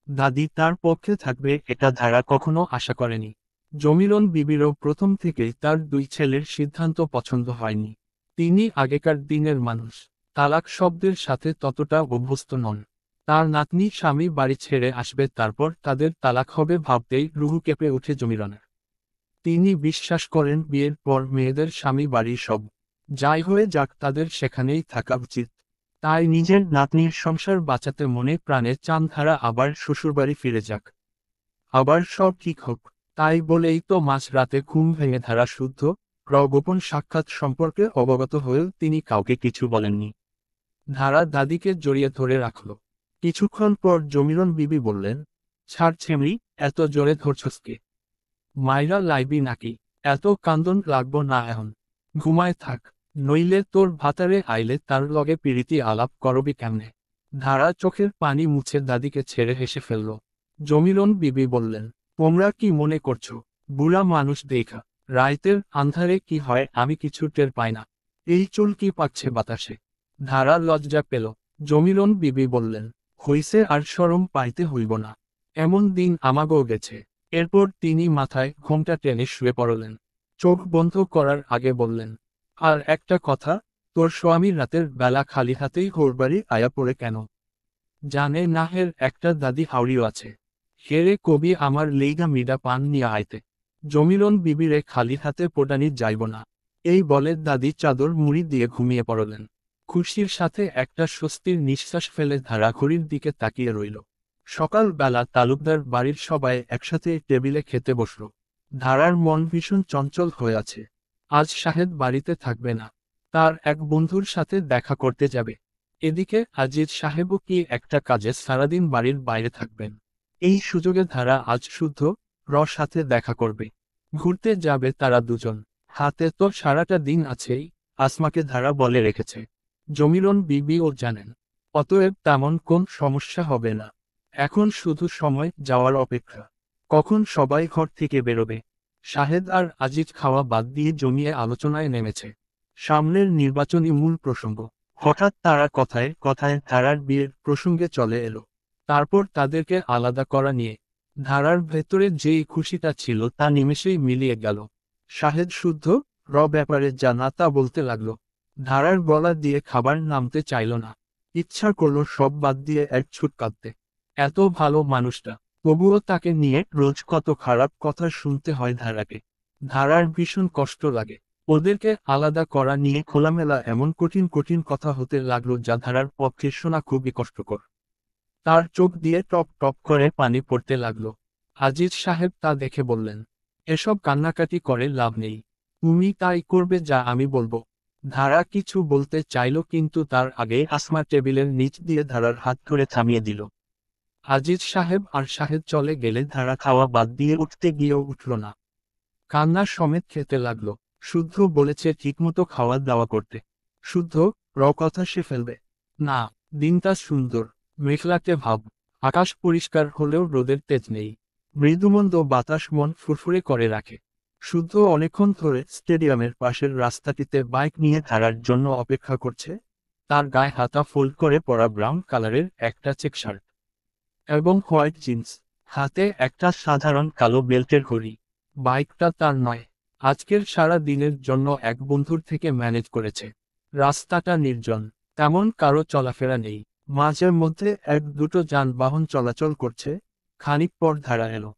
দাদি তার পক্ষে থাকবে এটা ধারা কখনো আশা করেনি। জমিরন বিবিরও প্রথম থেকেই তার দুই ছেলের সিদ্ধান্ত পছন্দ হয়নি। তিনি আগেকার দিনের মানুষ। তালাক শব্দের সাথে ততটা অভ্যস্ত নন। তার নাতনি স্বামী বাড়ি ছেড়ে আসবে, তারপর তাদের তালাক হবে ভাবতেই রুহু কেঁপে ওঠে জমিরনের। তিনি বিশ্বাস করেন বিয়ের পর মেয়েদের স্বামী বাড়ি সব। যাই হয়ে যাক তাদের সেখানেই থাকা উচিত। তাই নিজের নাতনির সংসার বাঁচাতে মনে প্রাণে চান ধারা আবার শ্বশুরবাড়ি ফিরে যাক। আবার সব ঠিক হোক। তাই বলেই তো মাঝরাতে ঘুম ভেঙে ধারা শুদ্ধ গোপন সাক্ষাৎ সম্পর্কে অবগত হয়েও তিনি কাউকে কিছু বলেননি। ধারা দাদিকে জড়িয়ে ধরে রাখল। কিছুক্ষণ পর জমিরন বিবি বললেন, ছাড় ছেমরি, এত জোরে ধরছস কে? মাইরা লাইবি নাকি? এত কান্দন লাগবো না এখন। ঘুমায় থাক। নইলে তোর ভাতারে আইলে তার লগে পিরিতি আলাপ করবি কেমনে? ধারা চোখের পানি মুছে দাদিকে ছেড়ে হেসে ফেলল। জমিরন বিবি বললেন, তোমরা কি মনে করছো বুড়া মানুষ দেখা রাইতের আন্ধারে কি হয় আমি কিছু টের পাই না? এই চুল কি পাকছে বাতাসে? ধারা লজ্জা পেল। জমিরন বিবি বললেন, হইছে আর শরম পাইতে হইব না। এমন দিন আমাগো গেছে। এরপর তিনি মাথায় ঘোমটা টেনে শুয়ে পড়লেন। চোখ বন্ধ করার আগে বললেন, আর একটা কথা, তোর স্বামী রাতের বেলা খালি হাতেই হোরবাড়ি আয়া পড়ে কেন? জানে নাহের একটা দাদি হাওড়িও আছে। হেরে কবি আমার লেইগা মিডা পান নিয়া আইতে। জমিরন বিবিরে খালি হাতে পোটানি যাইব না। এই বলে দাদি চাদর মুড়ি দিয়ে ঘুমিয়ে পড়লেন। খুশির সাথে একটা স্বস্তির নিঃশ্বাস ফেলে ধারা ঘড়ির দিকে তাকিয়ে রইল। সকাল বেলা তালুকদার বাড়ির সবাই একসাথে টেবিলে খেতে বসল। ধারার মন ভীষণ চঞ্চল হয়ে আছে। আজ শাহেদ বাড়িতে থাকবে না। তার এক বন্ধুর সাথে দেখা করতে যাবে। এদিকে আজিজ সাহেবও কি একটা কাজে সারাদিন বাড়ির বাইরে থাকবেন। এই সুযোগে ধারা আজ শুদ্ধ সাথে দেখা করবে। ঘুরতে যাবে তারা দুজন। হাতে তো সারাটা দিন আছেই, আসমাকে ধারা বলে রেখেছে। জমিরন বিবিও জানেন। অতএব তেমন কোন সমস্যা হবে না। এখন শুধু সময় যাওয়ার অপেক্ষা। কখন সবাই ঘর থেকে বেরোবে? শাহেদ আর আজিজ খাওয়া বাদ দিয়ে জমিয়ে আলোচনায় নেমেছে। সামনের নির্বাচনী মূল প্রসঙ্গ। হঠাৎ তারা কথায় কথায় ধারার বিয়ের প্রসঙ্গে চলে এলো। তারপর তাদেরকে আলাদা করা নিয়ে। ধারার ভেতরে যেই খুশিটা ছিল তা নিমেষেই মিলিয়ে গেল। শাহেদ শুদ্ধ ব্যাপারে যা না তা বলতে লাগলো। ধারার গলা দিয়ে খাবার নামতে চাইল না। ইচ্ছা করলো সব বাদ দিয়ে এক ছুট কাঁদতে। এত ভালো মানুষটা, তবুও তাকে নিয়ে রোজ কত খারাপ কথা শুনতে হয় ধারাকে। ধারার ভীষণ কষ্ট লাগে। ওদেরকে আলাদা করা নিয়ে খোলামেলা এমন কঠিন কঠিন কথা হতে লাগলো যা ধারার পক্ষে শোনা খুবই কষ্টকর। তার চোখ দিয়ে টপ টপ করে পানি পড়তে লাগলো। আজিজ সাহেব তা দেখে বললেন, এসব কান্নাকাটি করে লাভ নেই। তুমি তাই করবে যা আমি বলবো। ধারা কিছু বলতে চাইল কিন্তু তার আগে আসমা টেবিলের নিচ দিয়ে ধারার হাত ধরে থামিয়ে দিল। আজিজ সাহেব আর শাহেদ চলে গেলে ধারা খাওয়া বাদ দিয়ে উঠতে গিয়েও উঠল না। কান্না সমেত খেতে লাগলো। শুদ্ধ বলেছে ঠিকমতো খাওয়া দাওয়া করতে। শুদ্ধ কথা সে ফেলবে না। দিনটা সুন্দর, মেঘলাতে ভাব, আকাশ পরিষ্কার হলেও রোদের তেজ নেই। মৃদুমন্দ বাতাস মন ফুরফুরে করে রাখে। শুদ্ধ অনেকক্ষণ ধরে স্টেডিয়ামের পাশের রাস্তাটিতে বাইক নিয়ে ধারার জন্য অপেক্ষা করছে। তার গায়ে হাতা ফোল্ড করে পরা ব্রাউন কালারের একটা চেক শার্ট এবং হোয়াইট জিন্স, হাতে একটা সাধারণ কালো বেল্টের ঘড়ি। বাইকটা তার নয়, আজকের সারা দিনের জন্য এক বন্ধুর থেকে ম্যানেজ করেছে। রাস্তাটা নির্জন, তেমন কারো চলাফেরা নেই। মাঝে মধ্যে এক দুটো যানবাহন চলাচল করছে। খানিক পর ধারা এলো।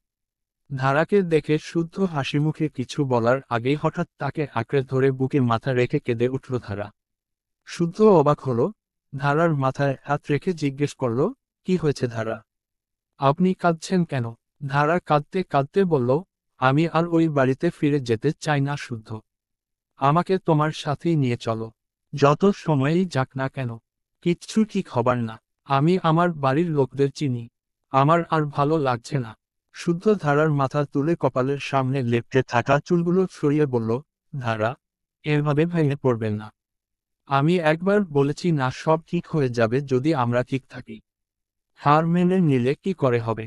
ধারাকে দেখে শুদ্ধ হাসিমুখে কিছু বলার আগেই হঠাৎ তাকে আঁকড়ে ধরে বুকে মাথা রেখে কেঁদে উঠল ধারা। শুদ্ধ অবাক হলো, ধারার মাথায় হাত রেখে জিজ্ঞেস করল, কি হয়েছে ধারা? আপনি কাঁদছেন কেন? ধারা কাঁদতে কাঁদতে বলল, আমি আর ওই বাড়িতে ফিরে যেতে চাই না শুদ্ধ। আমাকে তোমার সাথেই নিয়ে চলো, যত সময়ই যাক না কেন। কিচ্ছু ঠিক হবার না, আমি আমার বাড়ির লোকদের চিনি। আমার আর ভালো লাগছে না। শুদ্ধ ধারার মাথা তুলে কপালের সামনে লেপ্টে থাকা চুলগুলো সরিয়ে বলল, ধারা, এভাবে ভেঙে পড়বেন না। আমি একবার বলেছি না, সব ঠিক হয়ে যাবে যদি আমরা ঠিক থাকি। হার মেনে নিলে কি করে হবে?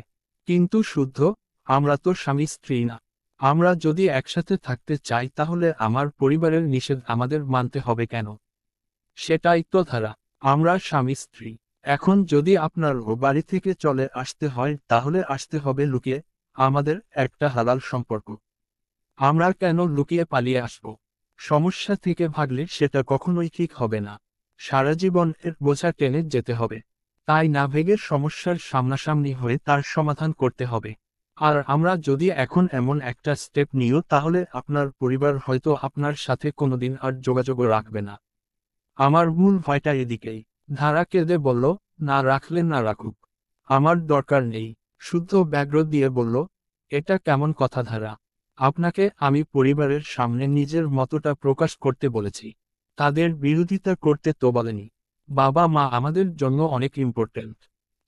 কিন্তু শুদ্ধ, আমরা তো স্বামী স্ত্রী না। আমরা যদি একসাথে থাকতে চাই তাহলে আমার পরিবারের নিষেধ আমাদের মানতে হবে কেন? সেটাই তো ধারা, আমরা স্বামী স্ত্রী। এখন যদি আপনার ও বাড়ি থেকে চলে আসতে হয় তাহলে আসতে হবে লুকিয়ে। আমাদের একটা হালাল সম্পর্ক। আমরা কেন লুকিয়ে পালিয়ে আসব? সমস্যা থেকে ভাগলে সেটা কখনোই ঠিক হবে না। সারা জীবন এর বোঝা টেনে যেতে হবে। তাই না ভেগে সমস্যার সামনাসামনি হয়ে তার সমাধান করতে হবে। আর আমরা যদি এখন এমন একটা স্টেপ নিও তাহলে আপনার পরিবার হয়তো আপনার সাথে কোনোদিন আর যোগাযোগও রাখবে না। আমার মূল ভয়টা এদিকেই। ধারা কেঁদে বলল, না রাখলে না রাখুক, আমার দরকার নেই। শুদ্ধ ব্যগ্র দিয়ে বলল, এটা কেমন কথা ধারা? আপনাকে আমি পরিবারের সামনে নিজের মতটা প্রকাশ করতে বলেছি, তাদের বিরোধিতা করতে তো বলেনি। বাবা মা আমাদের জন্য অনেক ইম্পর্ট্যান্ট,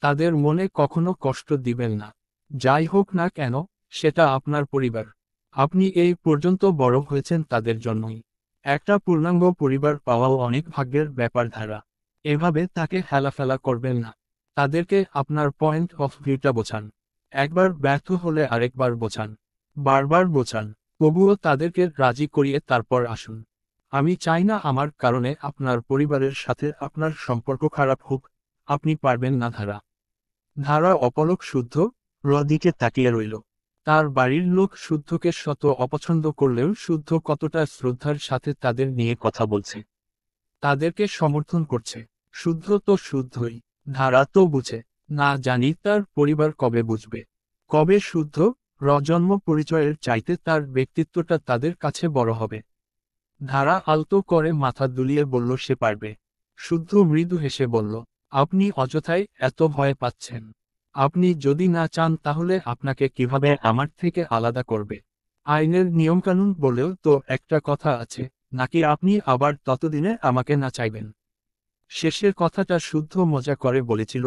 তাদের মনে কখনো কষ্ট দিবেন না। যাই হোক না কেন, সেটা আপনার পরিবার। আপনি এই পর্যন্ত বড় হয়েছেন তাদের জন্যই। একটা পূর্ণাঙ্গ পরিবার পাওয়াও অনেক ভাগ্যের ব্যাপার ধারা। এভাবে তাকে হেলাফেলা করবেন না। তাদেরকে আপনার পয়েন্ট অফ ভিউটা বোঝান। একবার ব্যর্থ হলে আরেকবার বোঝান, বারবার বোঝান, তবুও তাদেরকে রাজি করিয়ে তারপর আসুন। আমি চাই না আমার কারণে আপনার পরিবারের সাথে আপনার সম্পর্ক খারাপ হোক। আপনি পারবেন না ধারা। ধারা অপলক শুদ্ধ দিকে তাকিয়ে রইল। তার বাড়ির লোক শুদ্ধকে শত অপছন্দ করলেও শুদ্ধ কতটা শ্রদ্ধার সাথে তাদের নিয়ে কথা বলছে, তাদেরকে সমর্থন করছে। শুদ্ধ তো শুদ্ধই, ধারা তো বুঝে। না জানি তার পরিবার কবে বুঝবে, কবে শুদ্ধ জন্ম পরিচয়ের চাইতে তার ব্যক্তিত্বটা তাদের কাছে বড় হবে। ধারা আলতো করে মাথা দুলিয়ে বলল সে পারবে। শুদ্ধ মৃদু হেসে বলল, আপনি অযথাই এত ভয় পাচ্ছেন। আপনি যদি না চান তাহলে আপনাকে কিভাবে আমার থেকে আলাদা করবে? আইনের নিয়মকানুন বলেও তো একটা কথা আছে, নাকি আপনি আবার ততদিনে আমাকে না চাইবেন? শেষের কথাটা শুদ্ধ মজা করে বলেছিল।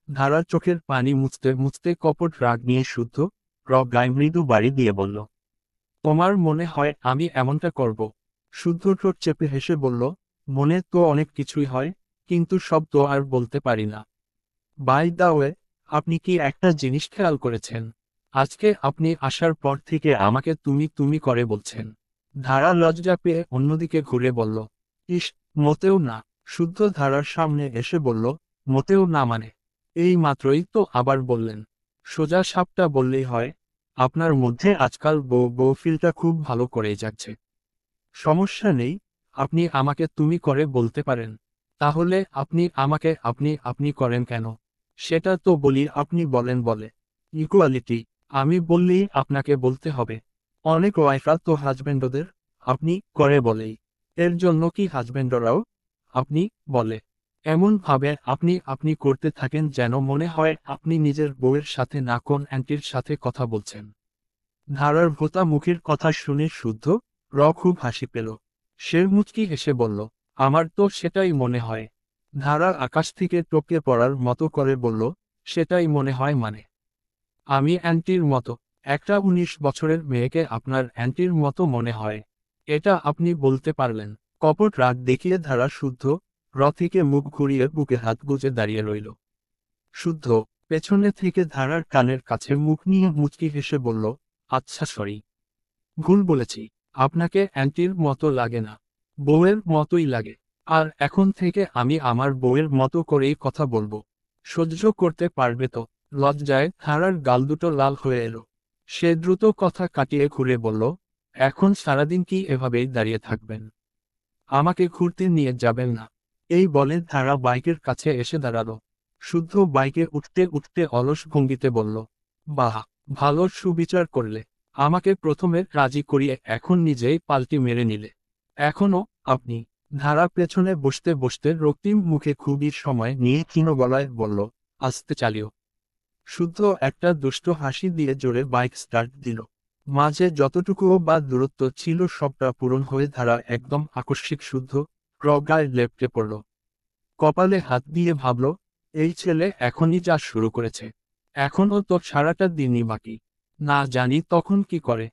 ধারার চোখের পানি মুছতে মুছতে কপট রাগ নিয়ে শুদ্ধ গায়ে মৃদু বাড়ি দিয়ে বলল, তোমার মনে হয় আমি এমনটা করব? শুদ্ধ ঠোঁট চেপে হেসে বলল, মনে তো অনেক কিছুই হয়, কিন্তু সব তো আর বলতে পারি না। বাই দ্য ওয়ে, আপনি কি একটা জিনিস খেয়াল করেছেন? আজকে আপনি আসার পর থেকে আমাকে তুমি তুমি করে বলছেন। ধারা লজ্জা পেয়ে অন্যদিকে ঘুরে বলল, ইস, মোটেও না। শুদ্ধ ধারার সামনে এসে বলল, মোটেও না মানে? এই মাত্রই তো আবার বললেন। সোজা সাপটা বললেই হয়। আপনার মধ্যে আজকাল বউ বউ ফিলটা খুব ভালো করেই যাচ্ছে। সমস্যা নেই, আপনি আমাকে তুমি করে বলতে পারেন। তাহলে আপনি আমাকে আপনি আপনি করেন কেন? সেটা তো বলি আপনি বলেন বলে। ইকুয়ালিটি, আমি বললেই আপনাকে বলতে হবে। অনেক ওয়াইফরা তো হাজবেন্ডদের আপনি করে বলেই। এর জন্য কি হাজবেন্ডরাও আপনি বলে? এমন ভাবে আপনি আপনি করতে থাকেন যেন মনে হয় আপনি নিজের বউয়ের সাথে না কোন অ্যান্টির সাথে কথা বলছেন। ধারার ভোতা মুখের কথা শুনে শুদ্ধ খুব হাসি পেল। সে মুচকি হেসে বলল, আমার তো সেটাই মনে হয়। ধারা আকাশ থেকে টপকে পড়ার মতো করে বলল, সেটাই মনে হয় মানে? আমি অ্যান্টির মতো? একটা ১৯ বছরের মেয়েকে আপনার অ্যান্টির মতো মনে হয়? এটা আপনি বলতে পারলেন? কপট রাগ দেখিয়ে ধারা শুদ্ধ রথিকে মুখ ঘুরিয়ে বুকে হাত গুজে দাঁড়িয়ে রইল। শুদ্ধ পেছনে থেকে ধারার কানের কাছে মুখ নিয়ে মুচকি হেসে বলল, আচ্ছা সরি, ভুল বলেছি। আপনাকে অ্যান্টির মতো লাগে না, বউয়ের মতোই লাগে। আর এখন থেকে আমি আমার বউয়ের মতো করেই কথা বলবো। সহ্য করতে পারবে তো? লজ্জায় ধারার গাল দুটো লাল হয়ে এলো। সে দ্রুত কথা কাটিয়ে ঘুরে বলল, এখন সারাদিন কি এভাবেই দাঁড়িয়ে থাকবেন? আমাকে ঘুরতে নিয়ে যাবেন না? এই বলে ধারা বাইকের কাছে এসে দাঁড়ালো। শুদ্ধ বাইকে উঠতে উঠতে অলস ভঙ্গিতে বলল, বাহ, ভালো সুবিচার করলে। আমাকে প্রথমে রাজি করিয়ে এখন নিজেই পাল্টি মেরে নিলে। এখনো আপনি? ধারা পেছনে বসতে বসতে রক্তিম মুখে খুবই সময় নিয়ে ক্ষীণ গলায় বলল, আস্তে চালিও। শুদ্ধ একটা দুষ্ট হাসি দিয়ে জোরে বাইক স্টার্ট দিল। মাঝে যতটুকুও বা দূরত্ব ছিল সবটা পূরণ হয়ে ধারা একদম আকস্মিক শুদ্ধ প্রজ্ঞায় লেপ্টে পড়ল। কপালে হাত দিয়ে ভাবল, এই ছেলে এখনই যা শুরু করেছে, এখনও তো সারাটা দিনই বাকি। না জানি তখন কি করে।